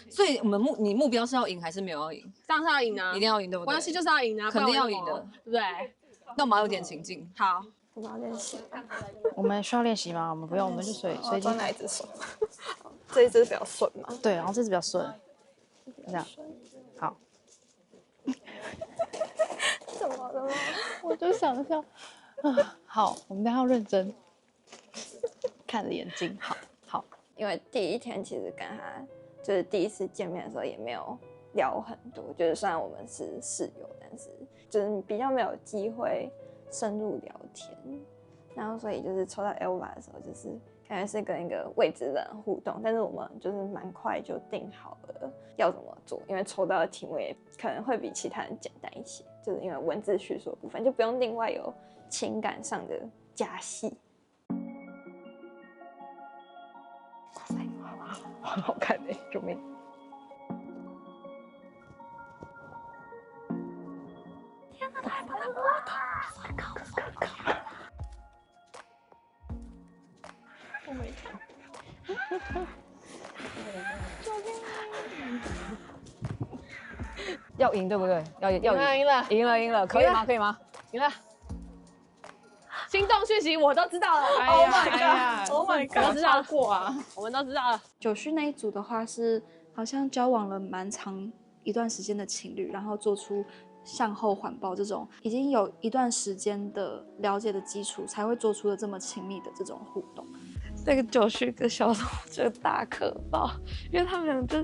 所以你目標是要贏還是沒有要贏？當然是要贏啊，一定要贏，對不对？關係就是要贏啊，肯定要贏的，對不对？那我們要有點情境。好，我們要練習。我們需要練習嗎？我們不用，我們就隨機。哪一只手？這一只比較順嘛？对，然後這只比較順。這樣，好。怎麼了嗎？我就想笑。好，我们等一下要認真看着眼睛。好。因為第一天其實跟他就是第一次見面的時候也沒有聊很多，就是雖然我們是室友，但是就是比較沒有機會深入聊天。然後所以就是抽到 Elva 的時候，就是感覺是跟一個未知的人互動，但是我們就是蠻快就定好了要怎麼做，因為抽到的題目也可能會比其他人簡單一些，就是因為文字敘述的部分就不用另外有情感上的加戲。很好看哎，救命！天哪，他还把它摸到！Oh my god！ 要贏對不對？要贏了，可以嗎？贏了！心動訊息我都知道了。Oh my god！ 我知道過啊，我們都知道了。九旭那一組的話是好像交往了蠻長一段時間的情侶，然後做出向後環抱這種已經有一段時間的了解的基礎，才會做出了這麼親密的這種互動。那個九旭跟小龍就大可爆，因為他們倆就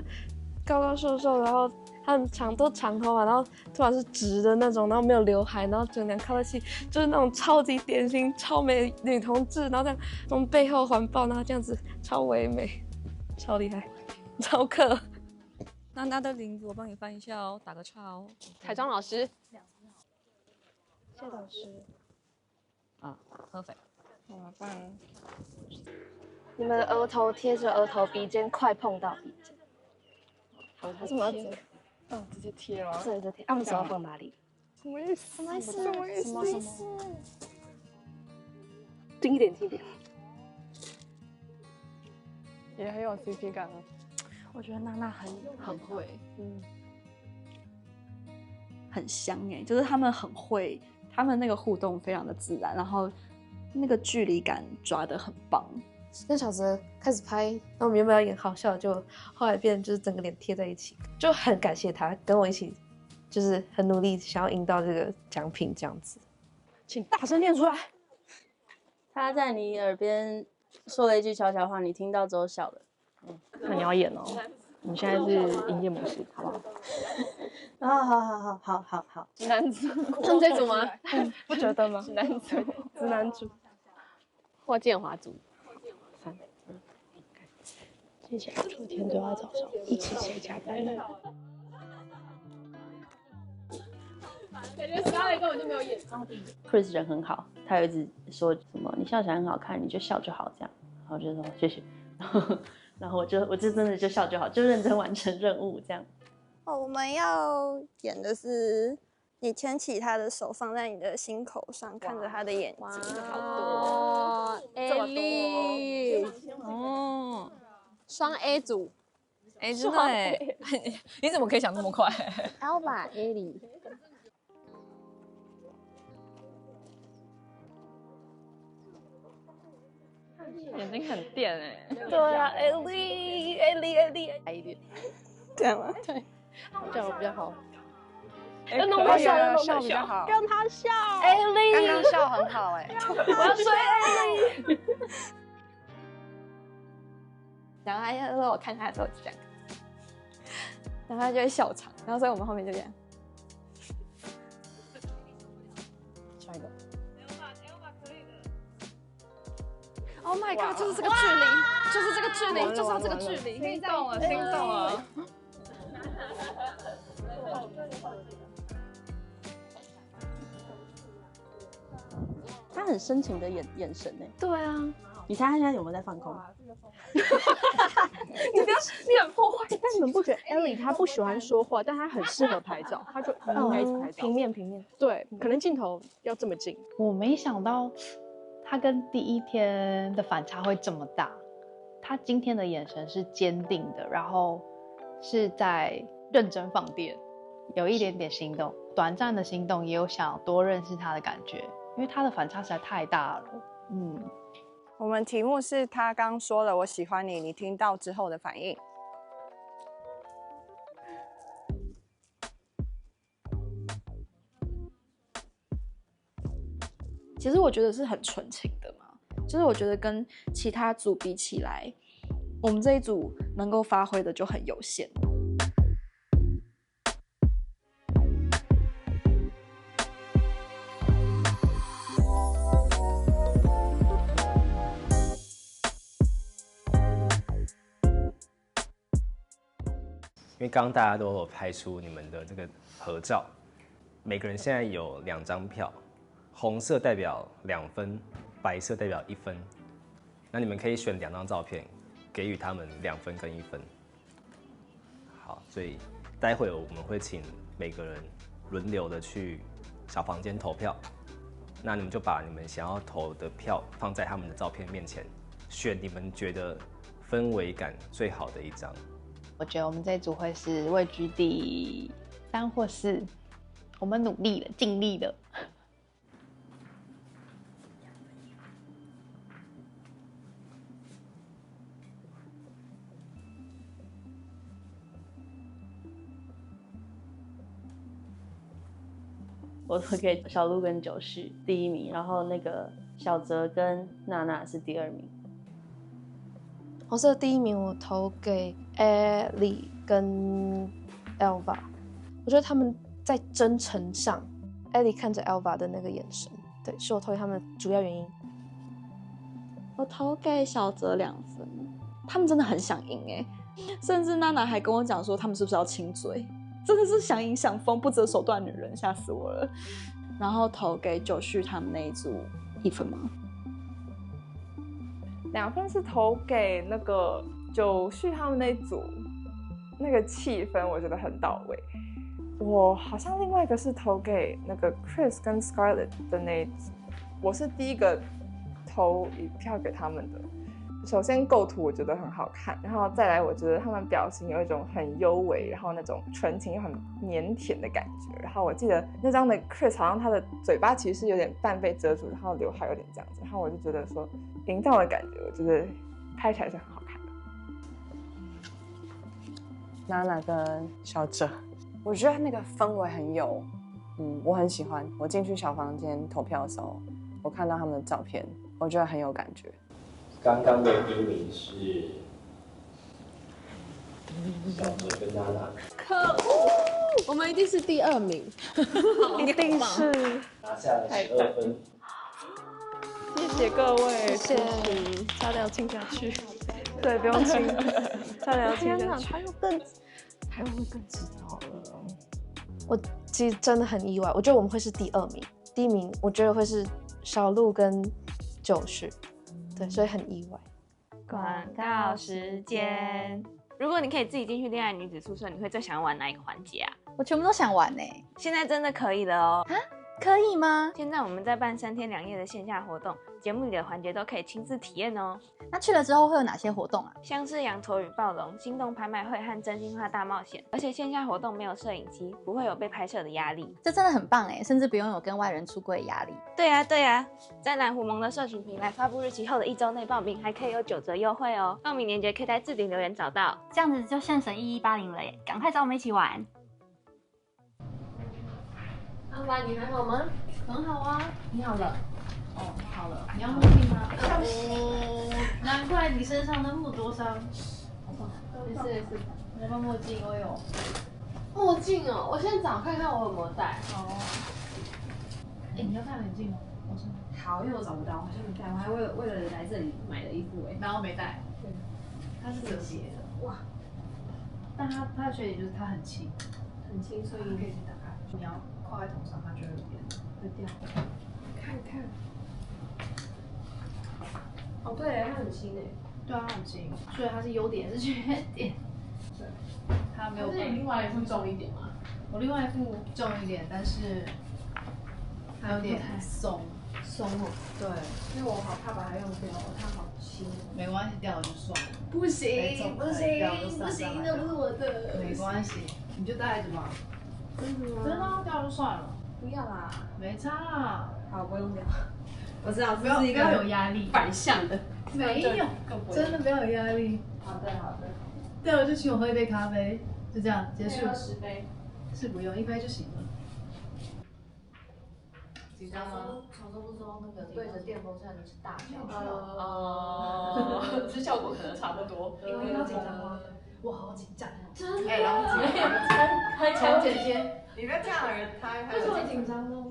高高瘦瘦，然後他們都長頭髮，然後突然是直的那種，然後沒有劉海，然後整個靠在一起，就是那種超級典型超美女同志，然後這樣從背後環抱，然後這樣子超唯美，超厲害，超可。那他的名字我幫你翻一下哦，打個岔哦。彩妝老師，謝老師。啊 ，perfect。好棒。你們的額頭貼着額頭，鼻尖快碰到鼻尖。好，為什麼要這樣？直接貼嗎？對，直接貼。我們手要放哪裡？什麼意思？什麼意思？近一點，近一點。也很有 CP 感啊。我覺得娜娜很會，很香哎，就是他們很會，他們那個互動非常的自然，然後那個距離感抓得很棒。跟小澤開始拍，然後我們原本要演好笑，就後來變就是整個臉貼在一起，就很感謝他跟我一起，就是很努力想要贏到這個獎品這樣子。請大聲念出來。他在你耳邊說了一句悄悄話，你聽到之後笑了。那你要演哦，你現在是營業模式，好不好？好。直男組，唱這組嗎？不覺得嗎？直男組，霍建華組。接下來昨天都要早上一起誰加班了？感覺12根本就沒有演。Chris 人很好，他有一直說什麼你笑起來很好看，你就笑就好這樣，然後我就說謝謝，然後我就真的就笑就好，就認真完成任務這樣。哦，我們要演的是你牽起他的手，放在你的心口上，看着他的眼睛，好多，這麼多哦，雙 A 組，哎，真的哎，你怎麼可以想這麼快 ？Elva Ellie。眼睛很電哎。對啊 ，Ellie，矮一點，這樣嗎？對，這樣比較好。要弄他笑，比較好，讓他笑。Ellie，剛剛笑很好哎。我要追 Ellie。然後他要讓我看他的時候就這樣，然後他就會笑場，然後所以我們後面就這樣。下一個。Oh my god！ 就是這個距離，就是這個距離，就是要這個距離。心動了，心動了。他很很深情的眼神呢。对啊，你猜他现在有没有在放空？你很破坏。但你们不觉得 Ellie 她不喜歡說話，但她很適合拍照，她就應該一直拍照。平面。对，可能鏡頭要這麼近。我沒想到他跟第一天的反差會這麼大。他今天的眼神是堅定的，然後是在認真放電，有一點點心動，短暫的心動，也有想多認識他的感覺，因為他的反差實在太大了。我們題目是他剛說了我喜歡你，你聽到之後的反應。其實我覺得是很純情的嘛，就是我覺得跟其他組比起來，我們這一組能夠發揮的就很有限。因为刚刚大家都有拍出你们的这个合照，每個人現在有2張票。紅色代表2分，白色代表1分。那你們可以選2張照片，給予他們2分跟1分。好，所以待會我們會請每個人輪流的去小房間投票。那你們就把你們想要投的票放在他們的照片面前，選你們覺得氛圍感最好的1張。我覺得我們這一組會是位居第3或4，我們努力了，盡力了。我投給小鹿跟九旭第1名，然後那個小澤跟娜娜是第2名。紅色第1名我投給 Ellie 跟 Elva， 我覺得他們在真誠上 ，Ellie 看着 Elva 的那個眼神，對，是我投給他們的主要原因。我投給小澤2分，他們真的很想贏哎，甚至娜娜還跟我講說他們是不是要親嘴。真的是想贏想瘋不擇手段的女人，嚇死我了。然後投給九旭他們那一組1分嗎？2分是投給那個九旭他們那一組，那個氣氛我覺得很到位。我好像另外一個是投給那個 Chris 跟 Scarlett 的那一組，我是第一個投1票給他們的。首先構圖我覺得很好看，然後再來我覺得他們表情有一種很幽微，然後那種純情又很靦腆的感覺。然後我記得那張的 Chris 好像他的嘴巴其實是有點半被遮住，然後劉海有點這樣子，然後我就覺得說營造的感覺，我覺得拍起來是很好看的。娜娜跟小哲，我覺得那個氛圍很有，我很喜歡。我進去小房間投票的時候，我看到他們的照片，我覺得很有感覺。剛剛的1名是小哲跟娜娜。可惡！我們一定是第2名，一定是拿下了12分。謝謝各位，謝謝，差點要親下去。對，不用親，差點要親下去。他又會更知道了。我其實真的很意外，我覺得我們會是第2名，第1名我覺得會是小鹿跟九旭。對，所以很意外。廣告時間，如果你可以自己進去戀愛女子宿舍，你會最想要玩哪一個環節啊？我全部都想玩呢。現在真的可以了哦。啊？可以嗎？現在我們在辦3天2夜的線下活動，節目裡的環節都可以親自體驗哦。那去了之後會有哪些活動啊？像是羊駝與暴龍、心動拍賣會和真心話大冒險。而且線下活動沒有攝影機，不會有被拍攝的壓力。這真的很棒哎，甚至不用有跟外人出櫃的壓力。對啊，在藍狐盟的社群平台發布日期後的1周內報名，還可以有9折優惠哦。報名鏈接可以在置頂留言找到。這樣子就現省1180了耶，趕快找我們一起玩。阿爸，你還好嗎？很好啊，你好了。哦，好了。你要墨鏡嗎？難怪你身上那麼多傷。沒事。我要墨鏡，我有。墨鏡哦，我先找看看我有沒有戴。哦。哎，你要戴眼鏡嗎？好，因為我找不到，好像沒戴。我還為了來這裡買了衣服哎，然後沒戴。對。它是折疊的。哇。但它的缺點就是它很輕，所以你可以先打開。你要靠在頭上，它就会有點會掉。看看。哦，对，它很轻誒。对啊，很轻，所以它是優點也是缺點。對，它沒有。可是你另外一副重一點嗎？我另外一副重一點，但是它有點鬆。鬆哦。對，因为我好怕把它用掉，它好輕。沒關係，掉了就算了。不行，不行，不行，那不是我的。沒關係，你就帶着吧。真的嗎？真的，掉了就算了。不要啦，沒差啦。好，不用掉。我知道，不要有壓力，反向的。沒有，真的不要有壓力。好的，好的。掉了就請我喝一杯咖啡，就這樣結束。10杯。是不用，1杯就行了。緊張嗎？小時候不是說那個對着電風扇就是大叫，這效果可能差不多。你會緊張嗎？我好緊張，真的。然後超姐姐，你不要這樣，他為什麼緊張呢？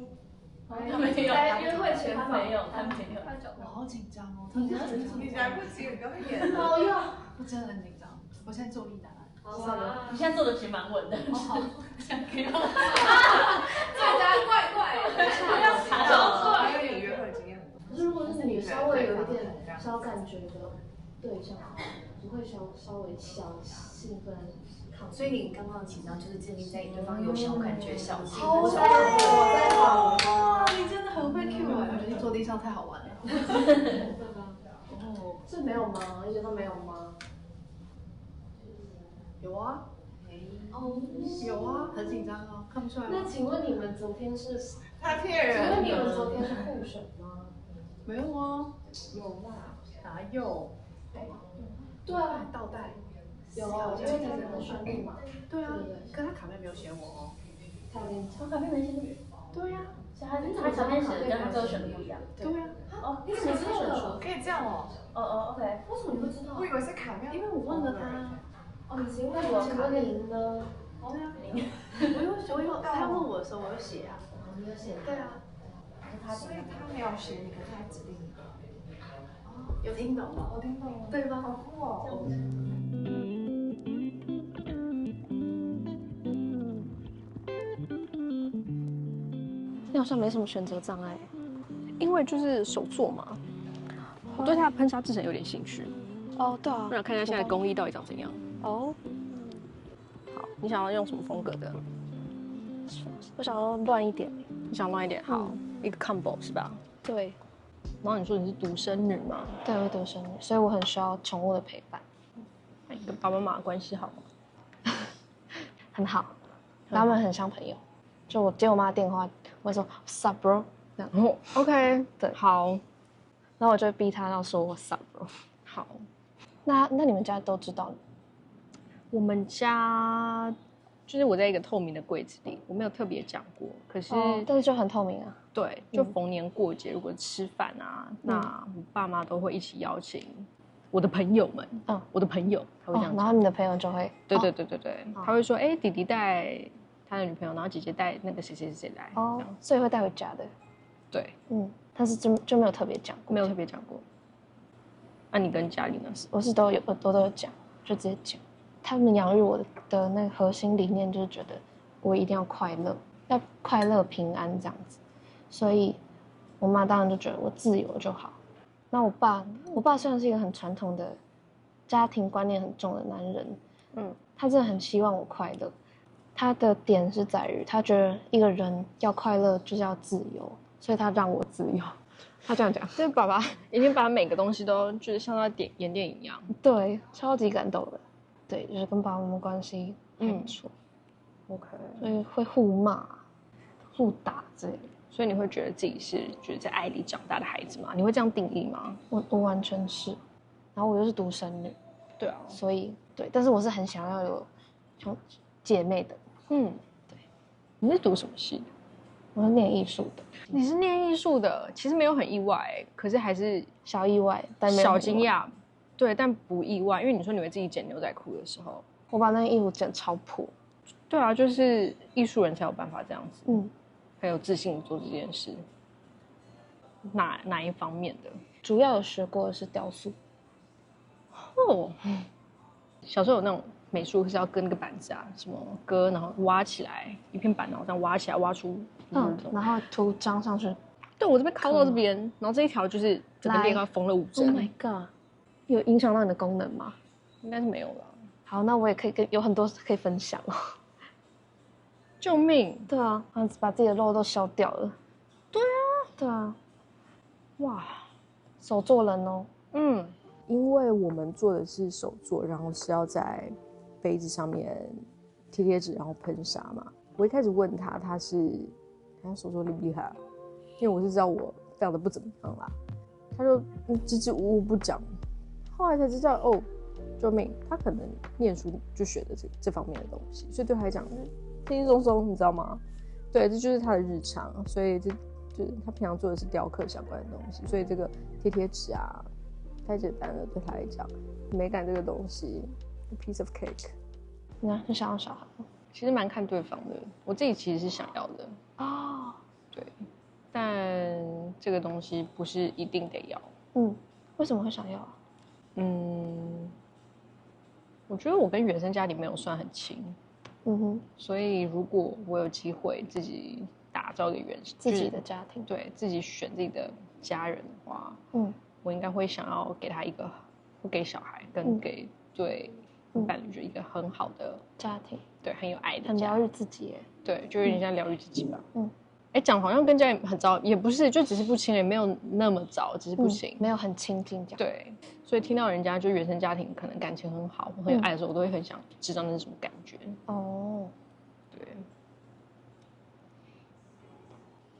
他沒有，在約會前他沒有。我好緊張哦，你來不及，你不要演了。好用，我真的很緊張，我現在坐立难安。你現在做的其實蠻穩的。好，想給我。大家怪怪，超怪，因為你約會經驗很多。可是如果是你稍微有一點小感覺的對象，不會稍微小興奮。所以你剛剛的緊張就是建立在對方有小感覺、小興好奮。哇，你真的很會 Q 我覺得坐地上太好玩了。對吧？哦，是沒有嗎？一點都沒有嗎？有啊。哦，有啊，很緊張哦，看不出來。那請問你們昨天是？他騙人。請問你們昨天是互選嗎？沒有啊。有啦。哪有？對啊，倒帶。有啊，因為才能順利嘛。對啊，可他卡片沒有寫我哦。他卡片沒寫你。對呀。他卡片寫的跟他最後選的不一樣。對呀。哦，你怎麼知道？可以這樣哦。哦 ，OK。為什麼你會知道？我以為是卡片。因為我問了他。哦，你請問您呢？對啊。我有，他問我的時候我有寫啊。你有寫？對啊。所以他沒有寫你，可是他指定你。有聽懂嗎？我聽懂了。對吧？好酷哦。那好像沒什麼選擇障礙，因為就是手作嘛，我對它的噴砂製程有點興趣。哦，對啊。我想看一下現在工藝到底長怎樣。哦。好，你想要用什麼風格的？我想要亂一點。你想亂一點？好，一個 combo 是吧？對。然後你說你是獨生女嗎？對，我是獨生女，所以我很需要寵物的陪伴。你跟爸爸媽媽關係好嗎？很好，他們很像朋友。就我接我媽的電話，我會說 What's up, bro？ 這樣。哦 ，OK， 對，好。然後我就會逼他要說 What's up, bro？ 好。那你們家都知道？我們家就是我在一個透明的櫃子裡，我沒有特別講過，可是、但是就很透明啊。對，就逢年過節，如果吃飯啊，那我爸媽都會一起邀請我的朋友們。我的朋友他會這樣講，然後你的朋友就會，對，他會說，弟弟帶他的女朋友，然後姐姐帶那個誰來，哦，所以會帶回家的。對，但是就沒有特別講過，沒有特別講過。那你跟家裡呢？我是都有講，就直接講。他們養育我的那個核心理念就是覺得我一定要快樂，要快樂平安這樣子。所以，我媽當然就覺得我自由就好。那我爸雖然是一個很傳統的家庭觀念很重的男人，他真的很希望我快樂。他的點是在於，他覺得一個人要快樂就是要自由，所以他讓我自由。他這樣講，就是爸爸已經把每個東西都就是像他演電影一樣，對，超級感動的。對，就是跟爸爸媽媽關係還不錯。OK， 所以會互罵、互打之類的。所以你會覺得自己是就是在愛裡長大的孩子嗎？你會這樣定義嗎？我完全是。然後我又是獨生女，對啊，所以對，但是我是很想要有兄姐妹的。对。你是讀什麼系的？我是念藝術的。你是念藝術的，其實沒有很意外，可是還是小意外，但沒有小驚訝。對，但不意外，因為你说你會自己剪牛仔褲的時候，我把那個衣服剪超破。對啊，就是藝術人才有辦法這樣子，很有自信做這件事。哪一方面的？主要有學過的是雕塑。小時候有那種美術是要割那個板子啊，什麼割，然後挖起來一片板，然後這樣挖起來挖出，然後塗章上去。對，我這邊敲到這邊，然後這一條就是整個裂開縫了5針。Oh my god！ 有影響到你的功能嗎？应该是沒有啦。好，那我也可以有很多可以分享哦。救命！对啊，把自己的肉都削掉了。对啊，对啊。哇，手做人哦。嗯，因为我們做的是手做，然後是要在杯子上面貼紙，然後噴砂嘛。我一開始問他，他手做厲不厲害？因為我是知道我這樣的不怎麼樣啦。他就支支吾吾不講，後來才知道哦，救命！他可能念書就學的這方面的東西，所以對他來講輕輕鬆鬆，你知道嗎？對，這就是他的日常，所以就是他平常做的是雕刻相關的東西，所以這個貼紙啊，太簡單了，對他來講，美感這個東西 ，a piece of cake。你想要小孩嗎？其實蠻看對方的，我自己其實是想要的哦，對，但這個東西不是一定得要。為什麼會想要啊？我覺得我跟原生家庭沒有算很親。所以如果我有機會自己打造一個自己的家庭，對自己選自己的家人的話，我應該會想要給他一個，給小孩跟給對伴侶就一個很好的家庭，對，很有愛的，很療癒自己耶，對，就有點像療癒自己吧。講好像跟家裡很糟，也不是，就只是不親，也沒有那麼糟，只是不行，沒有很親近這樣。對，所以聽到人家就原生家庭可能感情很好，很有愛的時候，我都會很想知道那是什麼感覺。哦，對。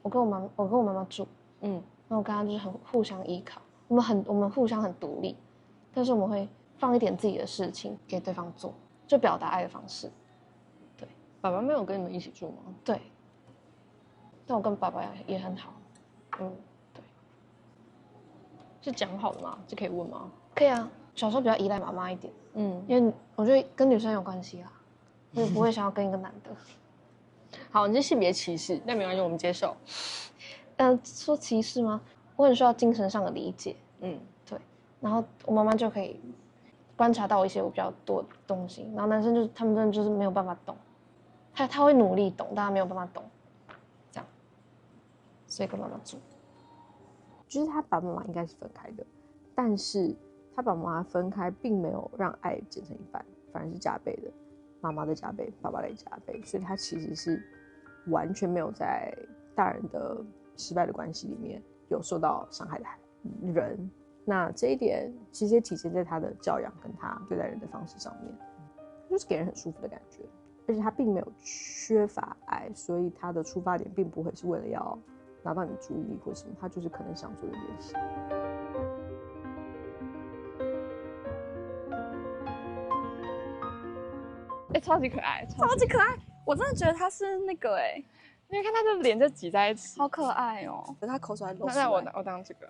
我跟我媽媽住，那我跟她就是很互相依靠，我們互相很獨立，但是我們會放一點自己的事情給對方做，就表達愛的方式。對，爸爸沒有跟你們一起住嗎？對。但我跟爸爸也很好，對，是講好的嗎？這可以問嗎？可以啊，小時候比較依賴媽媽一點，因為我覺得跟女生有關係啦，所以不會想要跟一個男的。好，你是性別歧視，那沒關係，我們接受。說歧視嗎？我很需要精神上的理解，對，然後我媽媽就可以觀察到一些我比較多的東西，然後男生他們真的就是沒有辦法懂，他會努力懂，但他沒有辦法懂。所以跟媽媽住，就是他爸爸媽媽應該是分開的，但是他爸爸媽媽分開，並沒有讓愛減成一半，反而是加倍的，媽媽的加倍，爸爸的加倍，所以他其實是完全沒有在大人的失敗的關係裡面有受到傷害的人。那這一點其實也體現在他的教養跟他對待人的方式上面，就是給人很舒服的感覺，而且他並沒有缺乏愛，所以他的出發點並不會是為了要拿到你的注意力或什麼，他就是可能想做的練習。超級可愛，超級可愛！我真的覺得他是那個因為看他的臉就擠在一起，好可愛哦。他口水還露出來。那我當這個。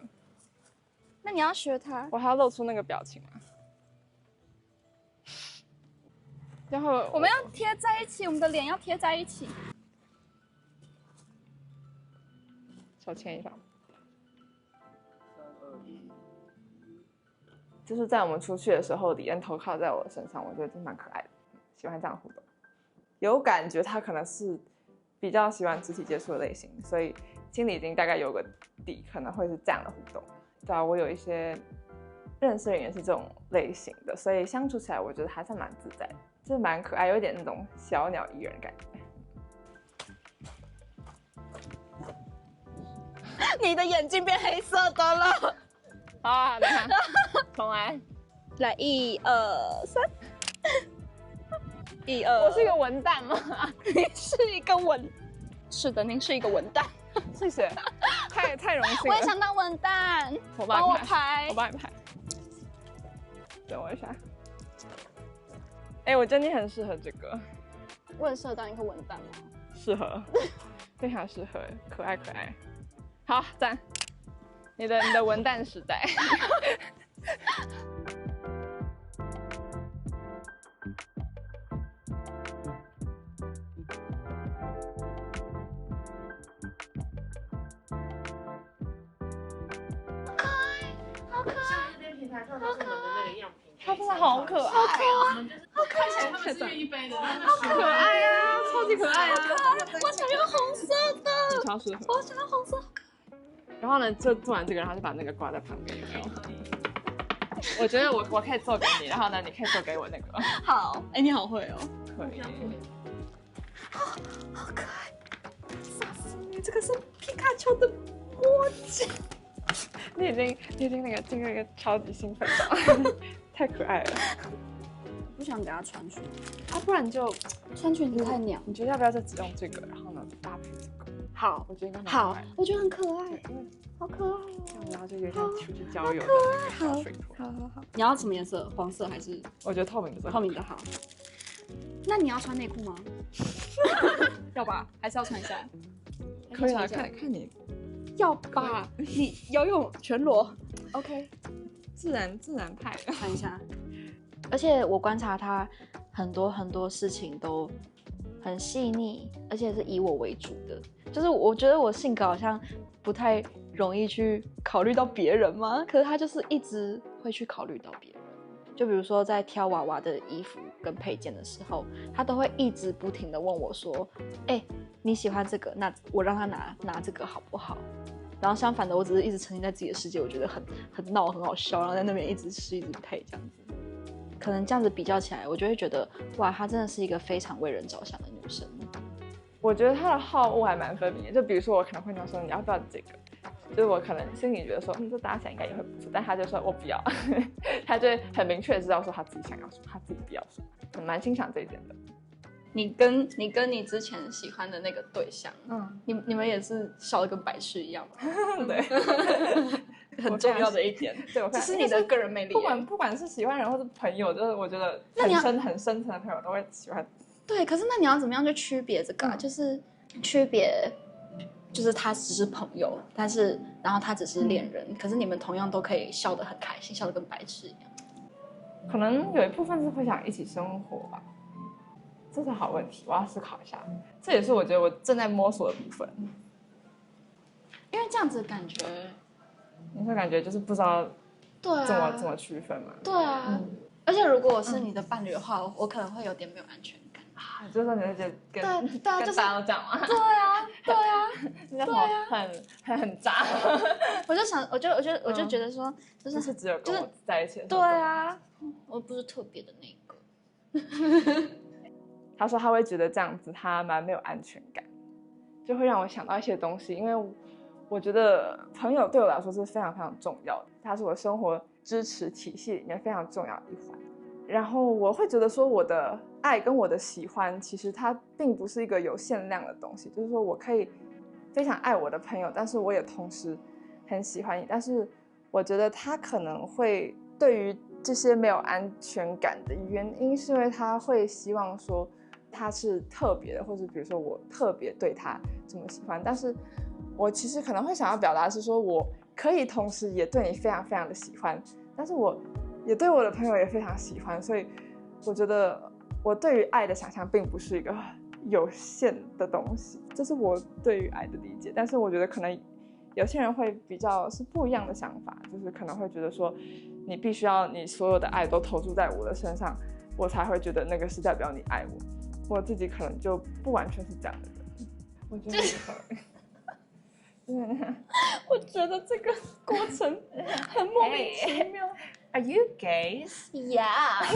那你要學他，我還要露出那個表情嗎？然後我們要貼在一起，我們的臉要貼在一起。手牽一下。就是在我們出去的時候，李恩頭靠在我的身上，我覺得真蠻可愛的，喜歡這樣互動。有感覺他可能是比較喜歡肢體接觸的類型，所以心裡已經大概有個底，可能會是這樣的互動。對啊，我有一些認識的人也是這種類型的，所以相處起來我覺得還算蠻自在的，就是蠻可愛，有一點那種小鳥依人的感覺。你的眼睛變黑色的了。好啊，你看，重來，來1、2、3。1、2。我是一個文蛋嗎？你是一個文，是的，您是一個文蛋。謝謝，太榮幸了。我也想當文蛋，幫我拍，我幫你拍。等我一下。我覺得你很適合這個。我很適合當一個文蛋嗎？適合，非常適合，可愛可愛。好，讚。你的文蛋時代。好可愛，好可愛，它真的好可愛，好可愛，好看起来他們是願意背的，好可愛呀，超級可愛啊！我想要紅色的，超適合，我想要紅色，好可愛。然後呢，就做完這個，然後就把那個掛在旁邊。我覺得我可以做給你，然後呢，你可以做給我那個。好，哎，你好會哦。可以。好可愛！萨斯米，这個是皮卡丘的墨鏡。你已經那個進入一個超級興奮狀，太可愛了。不想給他穿裙，不然就穿裙子太娘。你覺得要不要就只用這個，然後呢搭配這個？好，我覺得應該好，我覺得很可愛，好可愛哦。然後就有點出去郊游的那個小水兔。好。你要什麼顏色？黃色還是？我覺得透明的。透明的好。那你要穿內褲嗎？要吧？還是要穿一下？可以啊，看你。要吧？你游泳全裸 ，OK， 自然派的。看一下。而且我觀察他很多事情都很細膩，而且是以我為主的。就是我覺得我性格好像不太容易去考慮到別人嘛，可是他就是一直會去考慮到別人。就比如說在挑娃娃的衣服跟配件的時候，他都會一直不停的問我說：“你喜歡這個，那我讓他拿這個好不好？”然後相反的，我只是一直沉浸在自己的世界，我覺得很鬧，很好笑，然後在那邊一直吃一直配這樣子。可能這樣子比較起來，我就會覺得哇，她真的是一個非常為人着想的女生。我覺得她的好惡還蠻分明的，就比如說我可能會跟她說你要不要這個，就是我可能心裡覺得說這搭起來應該也會不錯，但她就說我不要，她就很明確的知道說她自己想要什麼，她自己不要什麼，蠻欣賞這一點的。你跟你之前喜歡的那個對象，你們也是笑得跟白痴一樣嗎？对，很重要的一點，对，这是你的個人魅力。不管是喜歡人或是朋友，就是我覺得很深層的朋友都會喜歡。對，可是那你要怎麼樣去區別這個啊？就是區別，就是他只是朋友，然後他只是戀人，可是你們同樣都可以笑得很開心，笑得跟白痴一樣。可能有一部分是會想一起生活吧。這是好問題，我要思考一下。這也是我覺得我正在摸索的部分。因為這樣子感覺，你會感覺就是不知道怎麼區分嘛？對啊，而且如果我是你的伴侶的話，我可能會有點沒有安全感。就是說你會覺得跟大家都這樣嗎？對啊，那什麼很渣。我就覺得說，就是只有跟我在一起的時對啊，我不是特別的那個。他說他會覺得這樣子他蠻沒有安全感，就會讓我想到一些東西。因為我覺得朋友對我來說是非常非常重要的，他是我生活支持體系裡面非常重要的一環。然後我會覺得說我的愛跟我的喜歡，其實它並不是一個有限量的東西。就是說我可以非常愛我的朋友，但是我也同時很喜歡你。但是我覺得他可能會對於這些沒有安全感的原因，是因為他會希望說他是特別的，或者比如說我特別對他這麼喜歡，但是我其實可能會想要表達的是說，我可以同時也對你非常非常的喜歡，但是我也對我的朋友也非常喜歡，所以我覺得我對於愛的想象並不是一個有限的東西，這是我對於愛的理解。但是我覺得可能有些人會比較是不一樣的想法，就是可能會覺得說，你必須要你所有的愛都投注在我的身上，我才會覺得那個是代表你愛我。我自己可能就不完全是這樣的人，我覺得我覺得這個過程很莫名其妙。Are you gays? Yeah.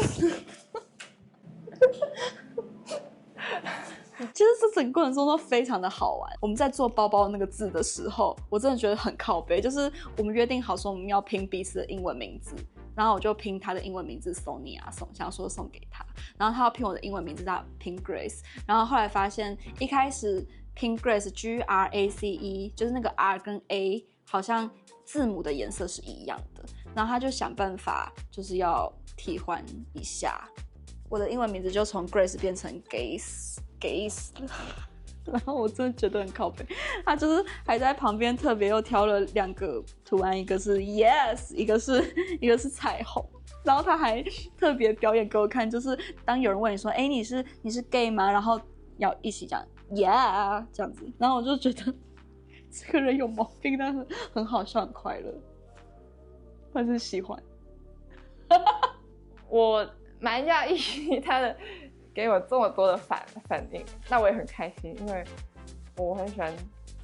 其實這整個過程中都非常的好玩。我們在做包包那個字的時候，我真的覺得很靠北。就是我們約定好說我們要拼彼此的英文名字，然後我就拼他的英文名字 Sonia，想說送給他，然後他要拼我的英文名字，他拼 Grace， 然後後來發現一開始拼 Grace Grace 就是那個 R 跟 A 好像字母的顏色是一樣的，然後他就想辦法就是要替換一下，我的英文名字就從 Grace 變成 Gaze， 然後我真的覺得很靠北，他就是還在旁邊特別又挑了2個圖案，一個是 Yes， 一個是彩虹，然後他還特別表演給我看，就是當有人問你說，哎，你是 gay 嗎？然後要一起講 Yeah 這樣子，然後我就覺得這個人有毛病，但是很好笑，很快樂，我是喜歡。我蠻訝異他的給我這麼多的反應，那我也很開心，因為我很喜歡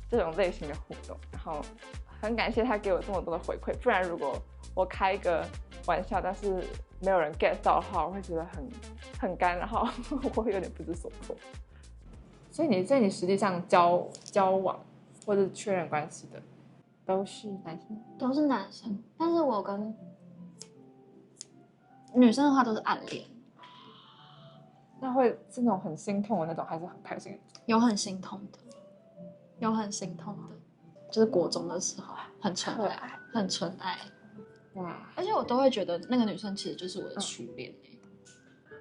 這種類型的互動，然後很感謝他給我這麼多的回饋，不然如果我開一個玩笑，但是沒有人 get 到的話，我會覺得很乾，然後我會有點不知所措。所以你實際上交往或者確認關係的都是男生？都是男生，但是我跟女生的話都是暗戀。那會是那種很心痛的那種，還是很開心的？有很心痛的，有很心痛的，就是國中的時候，很純愛，很純愛。哇！而且我都會覺得那個女生其實就是我的初戀。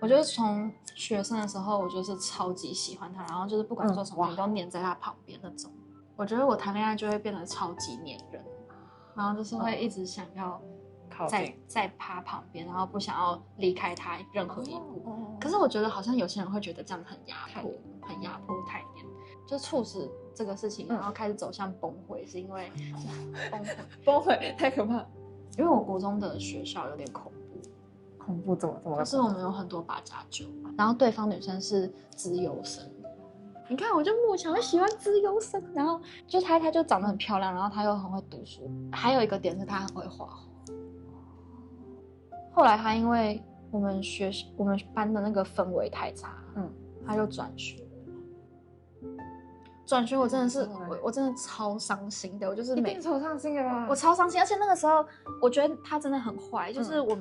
我覺得從學生的時候，我就是超級喜歡她，然後就是不管做什麼，你都黏在她旁邊那種。我覺得我談戀愛就會變得超級黏人，然後就是會一直想要在他旁邊，然後不想要離開他任何一步。可是我覺得好像有些人會覺得這樣很壓迫，很壓迫，太黏，就促使這個事情，然後開始走向崩潰，是因為崩潰太可怕。因為我國中的學校有點恐怖。恐怖怎麼？就是我们有很多8+9，然後对方女生是資優生。你看，我就夢想會喜歡資優生，然後就她就長得很漂亮，然後她又很會讀書，還有一個點是她很會畫畫。後來她因為我們班的那個氛圍太差，她就轉學。轉學我真的是我真的超傷心的，我就是一定超傷心的吧？我超傷心，而且那個時候我覺得他真的很壞，就是我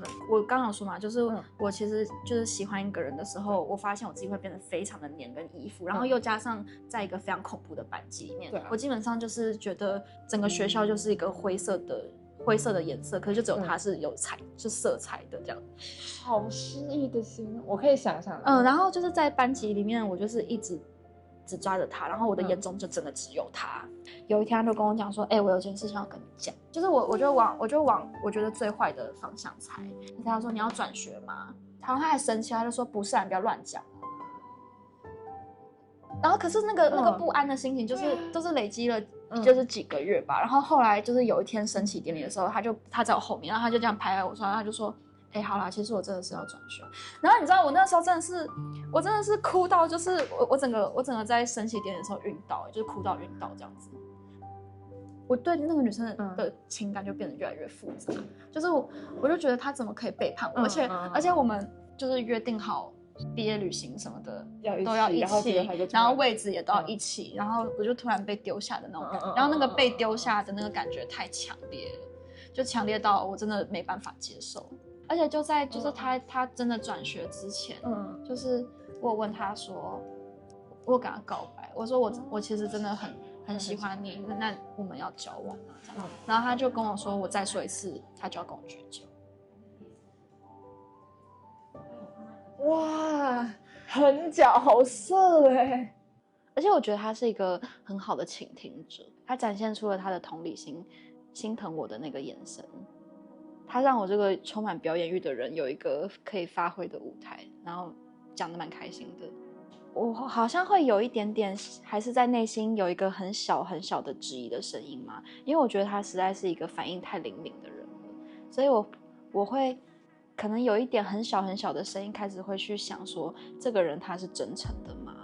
剛剛有說嘛，就是我其實就是喜歡一個人的時候，我發現我自己會變得非常的黏跟依附，然後又加上在一個非常恐怖的班級裡面，我基本上就是覺得整個學校就是一個灰色的顏色，可是就只有它是有是色彩的这樣。好詩意的形容，我可以想象。然後就是在班級裡面，我就是一直只抓着他，然後我的眼中就真的只有他。有一天他就跟我講說，我有件事情要跟你講，就是我就往我覺得最壞的方向猜。他說你要轉學嗎？然後他還生氣，他就說不是，你不要亂講。然後可是那個不安的心情都是累積了就是幾個月吧。然後後來就是有一天升旗典禮的時候，他在我後面，然後他就這樣拍在我身上，他就說好啦，其實我真的是要轉學。然後你知道我那時候真的是哭到，就是我整個在升旗典禮的時候暈倒，就是哭到暈倒這樣子。我對那個女生的情感就變得越來越複雜，就是我就覺得她怎麼可以背叛我，而且我們就是約定好畢業旅行什麼的都要一起，然後位置也都要一起，然後我就突然被丟下的那種感覺，然後那個被丟下的那個感覺太強烈了，就強烈到我真的沒辦法接受。而且就在就是他真的轉學之前，就是我問他說，我跟他告白，我說我其實真的很喜歡你，那我們要交往啊這樣。然後他就跟我說，我再說一次，他就要跟我絕交。哇，很腳好色哎！而且我覺得他是一個很好的傾聽者，他展現出了他的同理心，心疼我的那個眼神。他讓我這個充滿表演欲的人有一個可以發揮的舞台，然後講得蠻開心的。我好像會有一點點，還是在內心有一個很小很小的質疑的聲音嘛，因為我覺得他實在是一個反應太靈敏的人了，所以我會可能有一點很小很小的聲音開始會去想說，這個人他是真誠的嗎？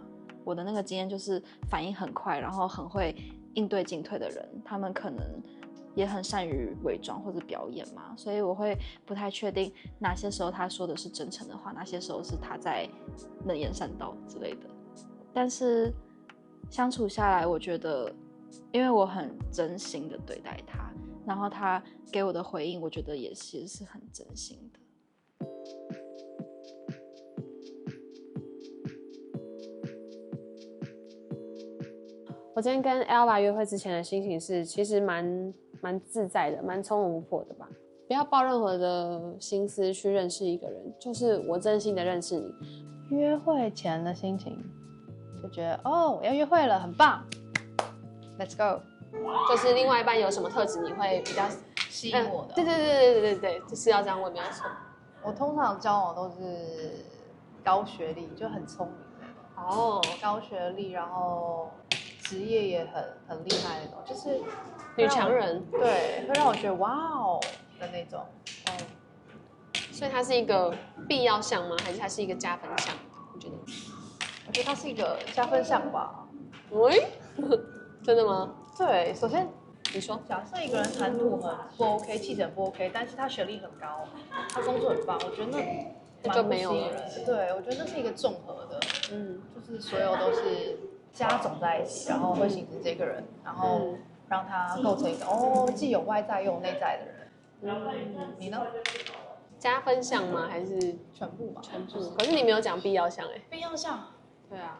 我的那個經驗就是反應很快，然後很會應對進退的人，他們可能也很善於偽裝或者表演嘛，所以我會不太確定哪些時候他說的是真誠的話，哪些時候是他在能言善道之類的。但是相處下來，我覺得，因為我很真心的對待他，然後他給我的回應，我覺得也其實是很真心的。我今天跟 Ella 約會之前的心情是，其實蠻自在的，蠻從容不迫的吧。不要抱任何的心思去認識一個人，就是我真心的認識你。約會前的心情就覺得哦，要約會了，很棒 ，Let's go。就是另外一半有什麼特質你會比較吸引我的？對，就是要這樣問沒有錯。我通常交往都是高學歷，就很聰明的哦，高學歷，然後職業也很厲害那種，就是女強人，對，會讓我覺得哇哦的那種。所以它是一個必要項嗎？還是它是一個加分項？我覺得它是一個加分項吧。喂，真的嗎？對，首先你說，假設一個人谈吐很不 OK， 气质很不 OK， 但是他学歷很高，他工作很棒，我觉得那就没有了。对，我觉得那是一个综合的，就是所有都是加总在一起，然后会形成这個人，然後讓他構成一個既有外在又有內在的人。你呢？加分項嗎？還是全部吧？全部。可是你沒有講必要項哎。必要項？對啊。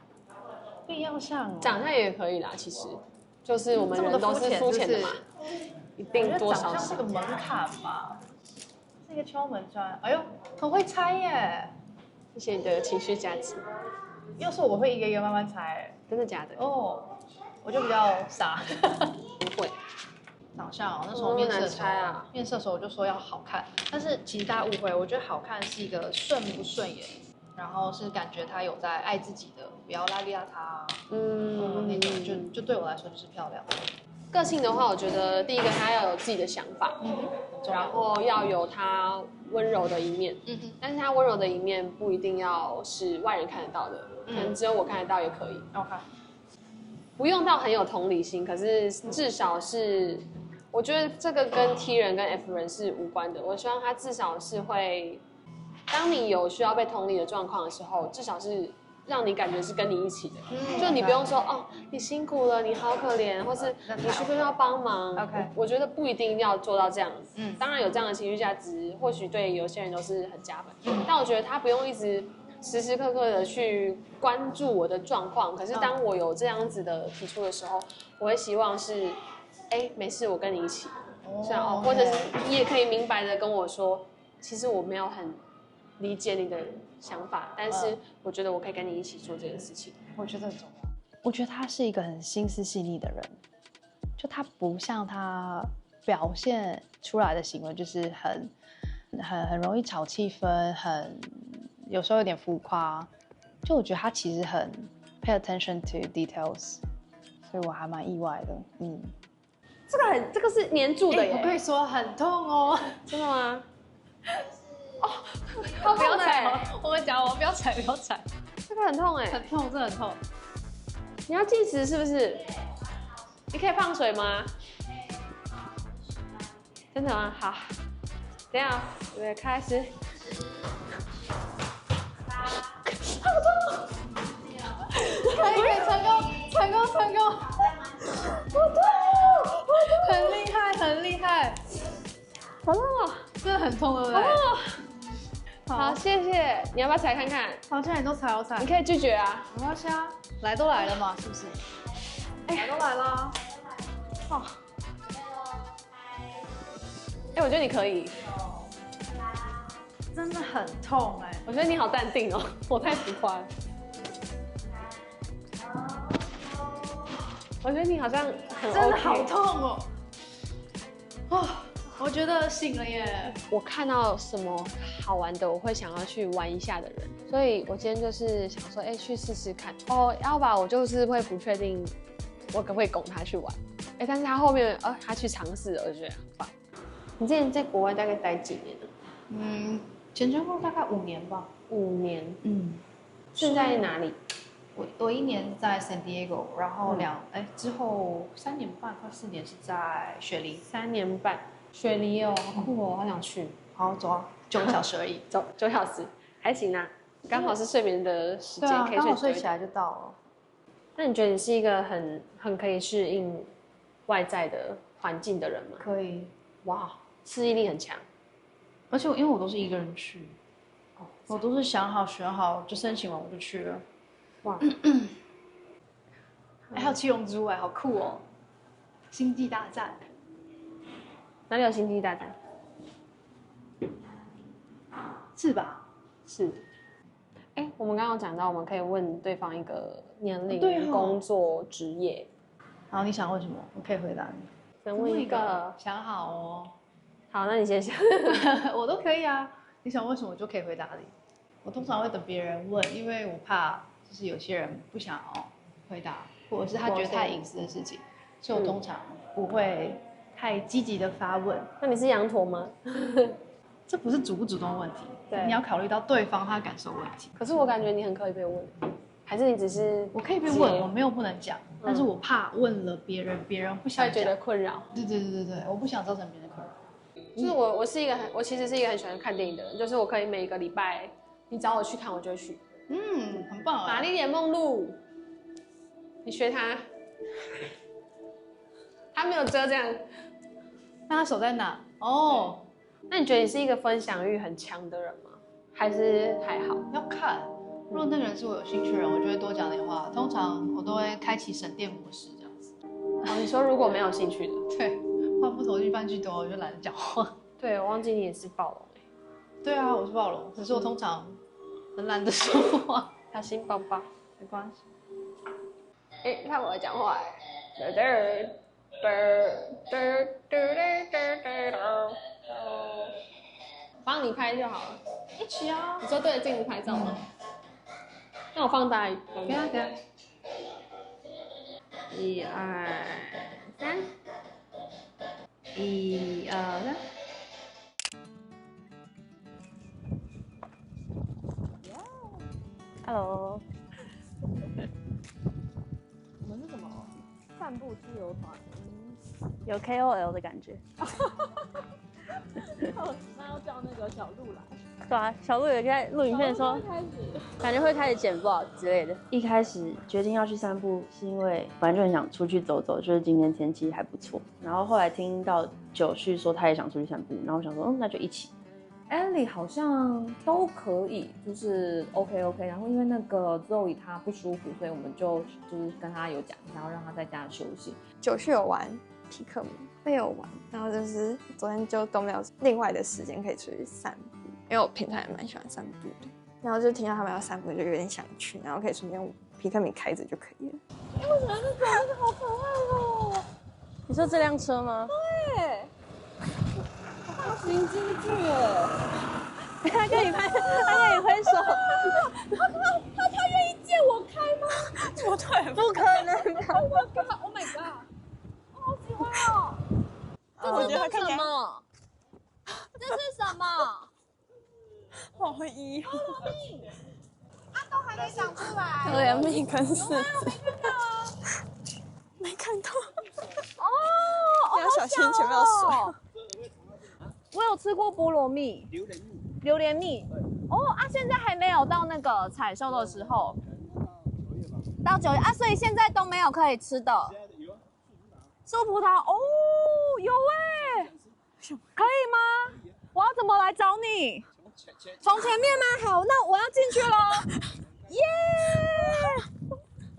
必要項長相也可以啦，其實就是我們人都是膚淺的嘛，一定多少是個門檻吧，是一個敲門磚。哎呦，很會猜耶！謝謝你的情緒價值。要是我會一個一個慢慢猜，真的假的？哦，我就比較傻。不會。長相那時候面試的時候，面試的時候我就說要好看，但是其實大家誤會，我覺得好看是一個順不順眼，然後是感覺他有在愛自己的，不要邋裡邋遢，那種就對我來說就是漂亮。個性的話，我覺得第一個他要有自己的想法，然後要有他溫柔的一面，但是他溫柔的一面不一定要是外人看得到的，可能只有我看得到也可以。OK， 不用到很有同理心，可是至少是。我覺得這個跟 T 人跟 F 人是無關的。我希望他至少是會，當你有需要被同理的狀況的時候，至少是讓你感覺是跟你一起的。就你不用說哦，你辛苦了，你好可憐，或是你是不是要幫忙 ？OK， 我覺得不一定要做到這樣。當然有這樣的情緒價值，或許對有些人都是很加分。但我覺得他不用一直時時刻刻的去關注我的狀況。可是當我有這樣子的提出的時候，我會希望是。沒事，我跟你一起，或者是你也可以明白的跟我說，其實我沒有很理解你的想法，但是我覺得我可以跟你一起做這件事情。我覺得很重要。我覺得他是一個很心思細膩的人，就他不像他表現出來的行為，就是很容易炒氣氛，有時候有點浮誇。就我覺得他其實很 pay attention to details， 所以我還蠻意外的。這個是黏住的耶，我跟你說很痛哦。真的嗎？哦，好痛哎！我們講，不要踩，不要踩。這個很痛哎，很痛，真的很痛。你要計時是不是？你可以放水嗎？真的嗎？好，等一下，準備開始。好痛！可以，成功！我痛！很厲害，好痛哦，真的很痛，對不對？好，謝謝。你要不要踩看看？好，既然你都踩，我踩。你可以拒絕啊，沒關係啊，來都來了嘛，是不是？來都來了。哦。我覺得你可以。真的很痛哎，我覺得你好淡定哦，我太浮誇了。我覺得你好像很 OK， 真的好痛哦！我覺得醒了耶！我看到什麼好玩的，我會想要去玩一下的人，所以我今天就是想說，去試試看。要吧，我就是會不確定我可不可以拱他去玩。但是他後面他去嘗試了，我就覺得很棒。你之前在國外大概待幾年呢？前前後大概5年吧。5年。是在哪裡？我1年在 San Diego， 然後之後3年半快4年是在雪梨。3年半，雪梨哦，好酷哦，好想去。好，走啊，9個小時而已。走9小時，還行啊，剛好是睡眠的時間，可以剛好睡起來就到了。那你覺得你是一個很可以適應外在的環境的人嗎？可以。哇，適應力很強。而且因為我都是一個人去，我都是想好選好就申請完我就去了。哇，還有七龍珠哎，好酷哦！星際大戰，哪裡有星際大戰？是吧？是。我們剛剛講到，我們可以問對方一個年齡、工作、職業。好，你想問什麼？我可以回答你。想問一個，想好哦。好，那你先想。我都可以啊，你想問什麼我就可以回答你。我通常會等別人問，因為我怕就是有些人不想要回答，或者是他覺得太隱私的事情，所以我通常不會太積極的發問。那你是羊駝嗎？這不是主不主動問題，對，你要考慮到對方他感受問題。可是我感覺你很可以被問，還是你只是我可以被問，我沒有不能講，但是我怕問了別人，別人不想會覺得困擾。對，我不想造成別人的困擾。就是我其實是一個很喜歡看電影的人，就是我可以每一個禮拜你找我去看，我就會去。很棒啊！瑪麗蓮夢露，你學他，他沒有遮這樣，那他手在哪？哦，那你覺得你是一個分享欲很強的人嗎？還是還好？要看。如果那個人是我有興趣的人，我就會多講點話。通常我都會開啟省電模式這樣子。你說如果沒有興趣的，對，話不投機半句多，我就懶得講話。對，我忘記你也是暴龍對啊，我是暴龍，只是我通常很懶得說話。小心包包，沒關係。看我講話幫你拍就好了，一起啊！你說對着鏡子拍照嗎？那我放大一點。給他。1、2、3，1、2、3。Hello。我们是什么？散步出游团。有 KOL 的感覺。那要叫那個小鹿來。對啊，小鹿有在錄影片說，感覺會開始剪 vlog 之類的。一開始決定要去散步，是因為本來就很想出去走走，就是今天天氣還不錯。然後後來聽到九旭說他也想出去散步，然後我想說，那就一起。Ellie 好像都可以，就是 OK。然後因為那個 Zoe 她不舒服，所以我們就是跟她有講一下，要讓她在家休息。九旭有玩皮克敏，没有玩，然後就是昨天就都沒有另外的時間可以出去散步，因為我平常也蠻喜歡散步的，然後就聽到他們要散步，就有點想去，然後可以順便皮克敏開着就可以了。為什麼是走那個好可愛哦？你說這輛車嗎？對。行京劇耶！他跟你揮手，他願意借我開嗎？怎麼對？不可能的 ！Oh my god！Oh my god！我好喜歡哦！這是什麼？這是什麼？好遺憾。它都還沒長出來。可憐命跟柿子。沒看到。哦，要小心前面有水。我有吃過菠蘿蜜、榴蓮蜜。哦啊，現在還沒有到那個採收的時候，到9月啊，所以現在都沒有可以吃的。樹葡萄哦，有哎，可以嗎？我要怎麼來找你？從前面嗎？好，那我要進去嘍。耶！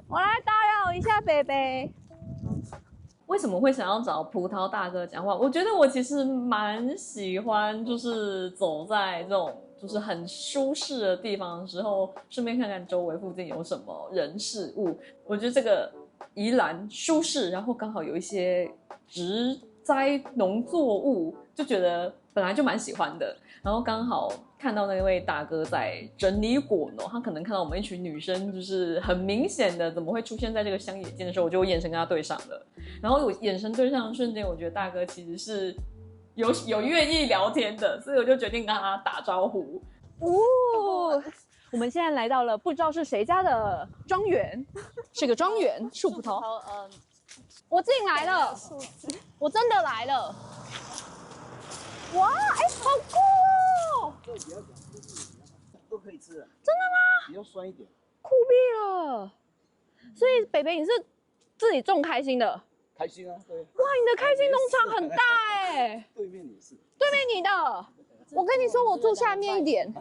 我來打擾一下貝貝。為什麼會想要找葡萄大哥講話？我覺得我其實蠻喜歡，就是走在這種就是很舒適的地方的時候，順便看看周圍附近有什麼人事物。我覺得這個宜蘭舒適，然後剛好有一些植栽農作物，就覺得本來就蠻喜歡的。然後剛好看到那位大哥在整理果農，他可能看到我們一群女生，就是很明顯的怎麼會出現在這個鄉野間的時候，我就眼神跟他對上了。然後我眼神對上的瞬間，我覺得大哥其實是有願意聊天的，所以我就決定跟他打招呼。哦，我們現在來到了不知道是誰家的莊園，是個莊園，樹葡萄。我進來了，我真的來了。哇，哎，好酷哦！都可以吃的。真的嗎？比較酸一點。酷斃了！所以北北你是自己種開心的？開心啊，對。哇，你的開心農場很大哎。對面你是？對面你的。我跟你說，我住下面一點。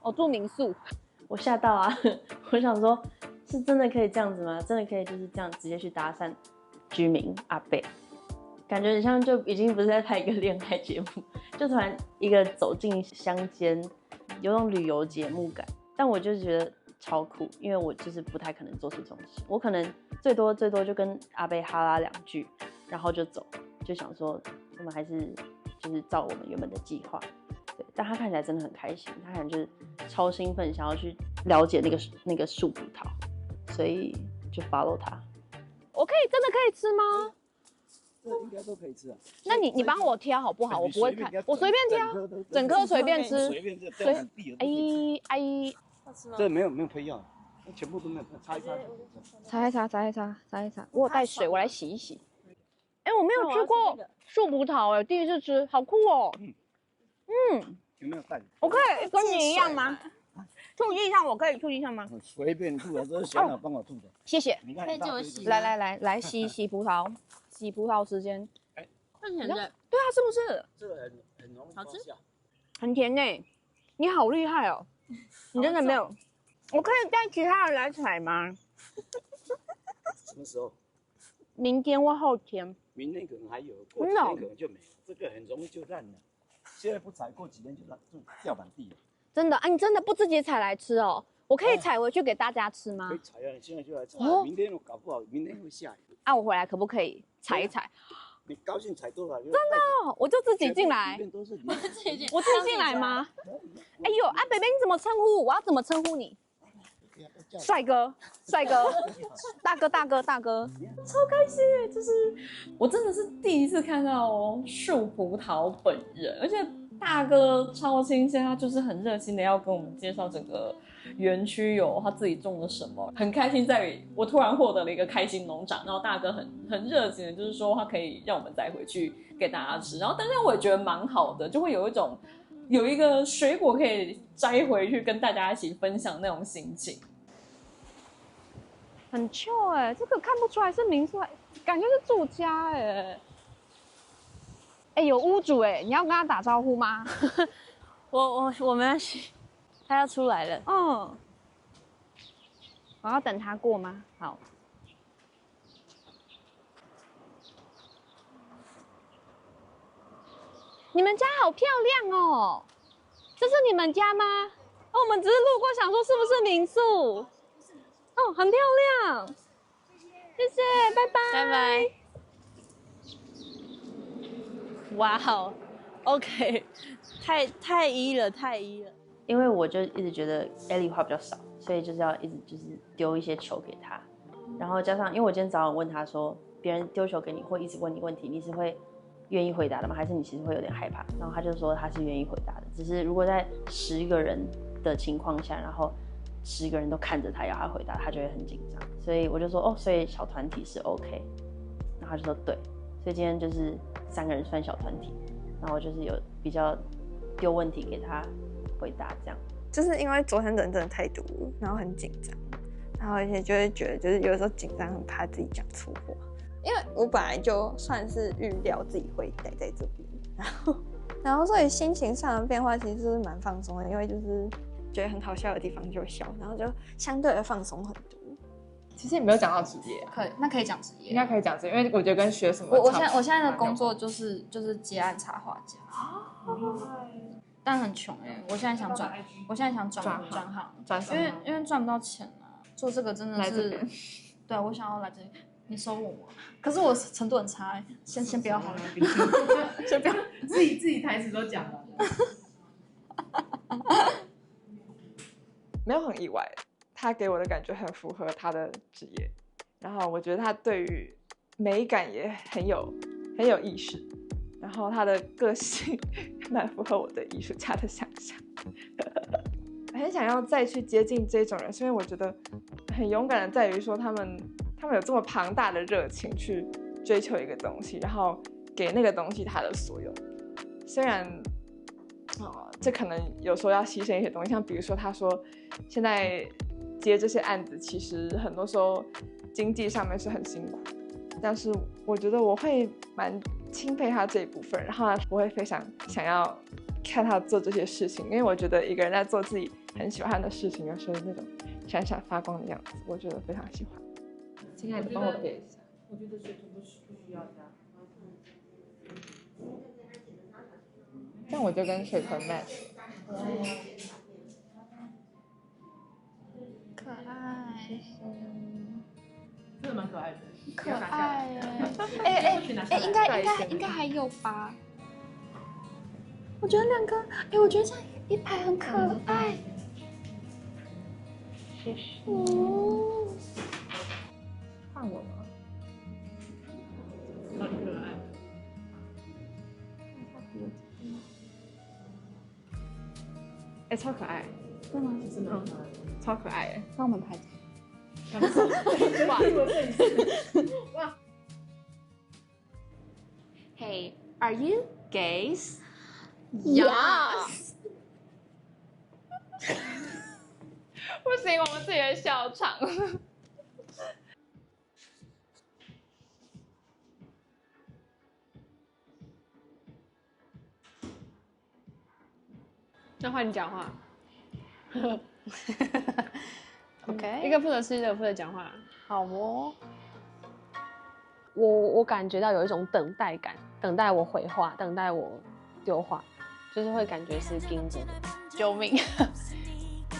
我住民宿。我嚇到啊！我想說，是真的可以這樣子嗎？真的可以就是這樣直接去搭訕居民阿伯？感覺很像就已經不是在拍一個戀愛節目，就突然一個走進鄉間，有種旅遊節目感。但我就覺得超酷，因為我就是不太可能做出這種事，我可能最多就跟阿伯哈拉2句，然後就走，就想說我們還是就是照我們原本的計劃。對，但他看起來真的很開心，他感覺就是超興奮，想要去了解那個樹葡萄，所以就 follow 他。我真的可以吃嗎？這應該都可以吃啊。那你幫我挑好不好？我不會看，我隨便挑，整顆隨便吃。隨便這掉滿地了。阿姨，這沒有配藥。全部都沒有，擦一擦。擦一擦。我有帶水，我來洗一洗。哎，我没有吃過树葡萄，哎，第一次吃，好酷哦。有没有带？我可以跟你一樣嗎？吐地上我可以吐地上吗？隨便吐的，這是小鳥幫我吐的。謝謝。你看，來洗葡萄，洗葡萄時間。很甜的。对啊，是不是？這個很容易發酵，很甜呢。你好厲害哦！你真的沒有？我可以帶其他人來採嗎？什麼時候？明天或後天。明天可能還有，過幾天可能就沒有。這個很容易就爛了。現在不採，過幾天就掉滿地了。真的啊？你真的不自己採來吃哦？我可以採回去給大家吃嗎？可以採啊，你現在就來採。明天我搞不好，明天會下雨。啊，我回來可不可以採一採？你高興採多少？真的哦，我就自己進來。我自己进来嗎？哎呦，啊，北北你怎麼称呼？我要怎麼稱呼你？帥哥，大哥，超開心耶！就是我真的是第一次看到樹葡萄本人，而且大哥超親切，他就是很熱心的要跟我們介紹整個園區有他自己種的什麼，很開心在於我突然獲得了一個開心農場，然後大哥很熱情的，就是說他可以讓我們帶回去給大家吃，然後當然我也覺得蠻好的，就會有一個水果可以摘回去跟大家一起分享那種心情。很 chill 哎，這個看不出來是民宿，感覺是住家哎。哎，有屋主哎，你要跟他打招呼嗎？我没關係，他要出來了。我要等他過嗎？好。你們家好漂亮哦，這是你們家嗎？哦，我們只是路過，想說是不是民宿？哦，很漂亮，謝謝，拜拜。哇哦 ，OK， 太一了。因為我就一直覺得 Ellie 話比較少，所以就是要一直就是丟一些球給他，然後加上因為我今天早上問他說，別人丟球給你或一直問你問題，你是會願意回答的嗎？還是你其實會有點害怕？然後他就說他是願意回答的，只是如果在10個人的情況下，然後10個人都看着他要他回答，他就會很緊張。所以我就說哦，所以小團體是 OK。然後他就說對，所以今天就是3個人算小团體，然後就是有比較丟問題給他回答這樣。就是因為昨天人真的太多，然後很緊張，然後而且就會覺得就是有的時候緊張很怕自己講錯話，因為我本來就算是預料自己會待在這邊，然後所以心情上的變化其實是蠻放鬆的，因為就是覺得很好笑的地方就笑，然後就相對的放鬆很多。其實也沒有講到職業，可以講職業，應該可以講職業，因為我覺得跟學什麼我現在的工作就是接案插畫家，但很窮哎，我現在想轉行，因为賺不到錢啊，做這個真的是，對，我想要來這裡，你收我嗎？可是我程度很差哎，先不要好了，先不要，自己台詞都講了，沒有很意外。他給我的感覺很符合他的職業，然後我覺得他對於美感也很有意識，然後他的個性蠻符合我對藝術家的想象。我很想要再去接近這種人，是因為我覺得很勇敢的在於說他們有這麼龐大的熱情去追求一個東西，然後給那個東西他的所有。雖然這可能有時候要犧牲一些東西，像比如說他說現在接這些案子，其實很多時候經濟上面是很辛苦，但是我覺得我會蠻欽佩他這一部分，然後我會非常想要看他做這些事情，因為我覺得一個人在做自己很喜歡的事情，有時候那種閃閃發光的樣子，我覺得非常喜歡。親愛的，幫我給一下。我覺得水豚不需要加。這樣我就跟水豚 match。可愛，真的蠻可愛的，可愛哎，應該還有吧？我覺得2個，我覺得這樣一排很可愛。謝謝。換我嗎？很可愛。超可愛。真的嗎？真的。超可愛哎！那我們拍照。哇 Hey, are you gays? Yes. 不行，我们自己的笑场。那换你講話。OK， 一個負責吃，一個負責講話。好哦。我感覺到有一種等待感，等待我回話，等待我丟話，就是會感覺是盯着的。救命！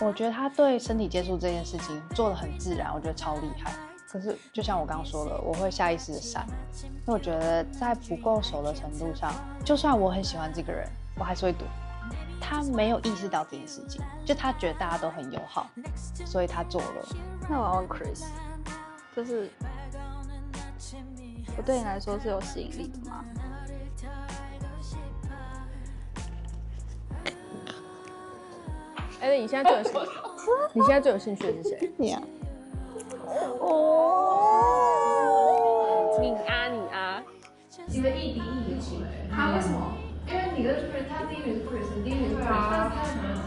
我覺得他對身體接觸這件事情做得很自然，我覺得超厲害。可是就像我剛剛說的，我會下意識的閃，因為我覺得在不夠熟的程度上，就算我很喜歡這個人，我還是會躲。他沒有意識到這件事情，就他覺得大家都很友好，所以他做了。那我要問 Chris， 就是我對你來說是有吸引力的嗎？你現在最有興趣，你現在最有興趣的是誰？你啊。你啊！因為一敌一的情侣，他为什麼？因為你跟 Chris， 他第一名是 Chris， 你第一名是 Chris， 但是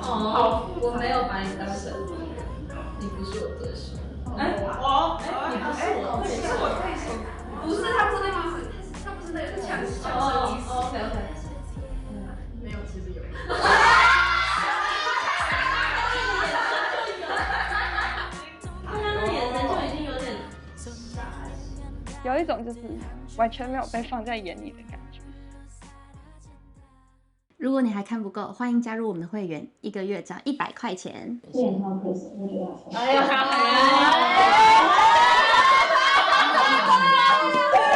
他哦，我沒有把你當神敵人，你不是我對手。你不是我對手，不是他不是那方式，他不是那個強勢意思。OK， 沒有，其實有。有一種就是完全沒有被放在眼裡的感覺。如果你還看不夠，歡迎加入我們的會員，1個月只要100塊錢。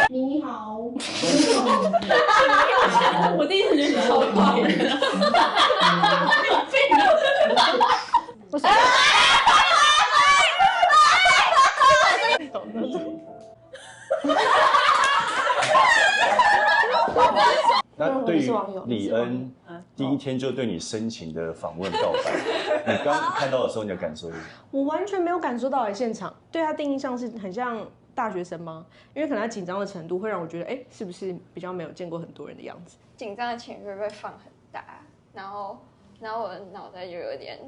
你好，我第一次覺得超討厭的。為什麼？那對於李恩第一天就對你深情的訪問告白，你剛看到的時候你的感受是？我完全沒有感受到現場對他定義上是很像大學生嗎？因為可能他緊張的程度會讓我覺得，是不是比較沒有見過很多人的樣子？緊張的情緒會放很大，然後我的腦袋就有點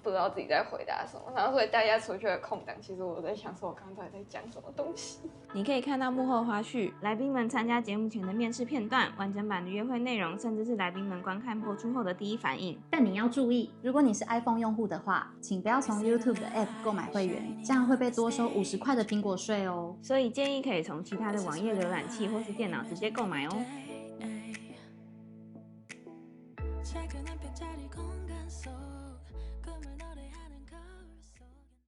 不知道自己在回答什麼，然後所以大家出去的空檔，其實我在想說，我剛剛到底在講什麼東西。你可以看到幕後花絮，來賓們參加節目前的面試片段，完整版的約會內容，甚至是來賓們觀看播出後的第一反應。但你要注意，如果你是 iPhone 用戶的話，請不要從 YouTube 的 App 購買會員，這樣會被多收50塊的蘋果稅哦。所以建議可以從其他的網頁瀏覽器或是電腦直接購買哦。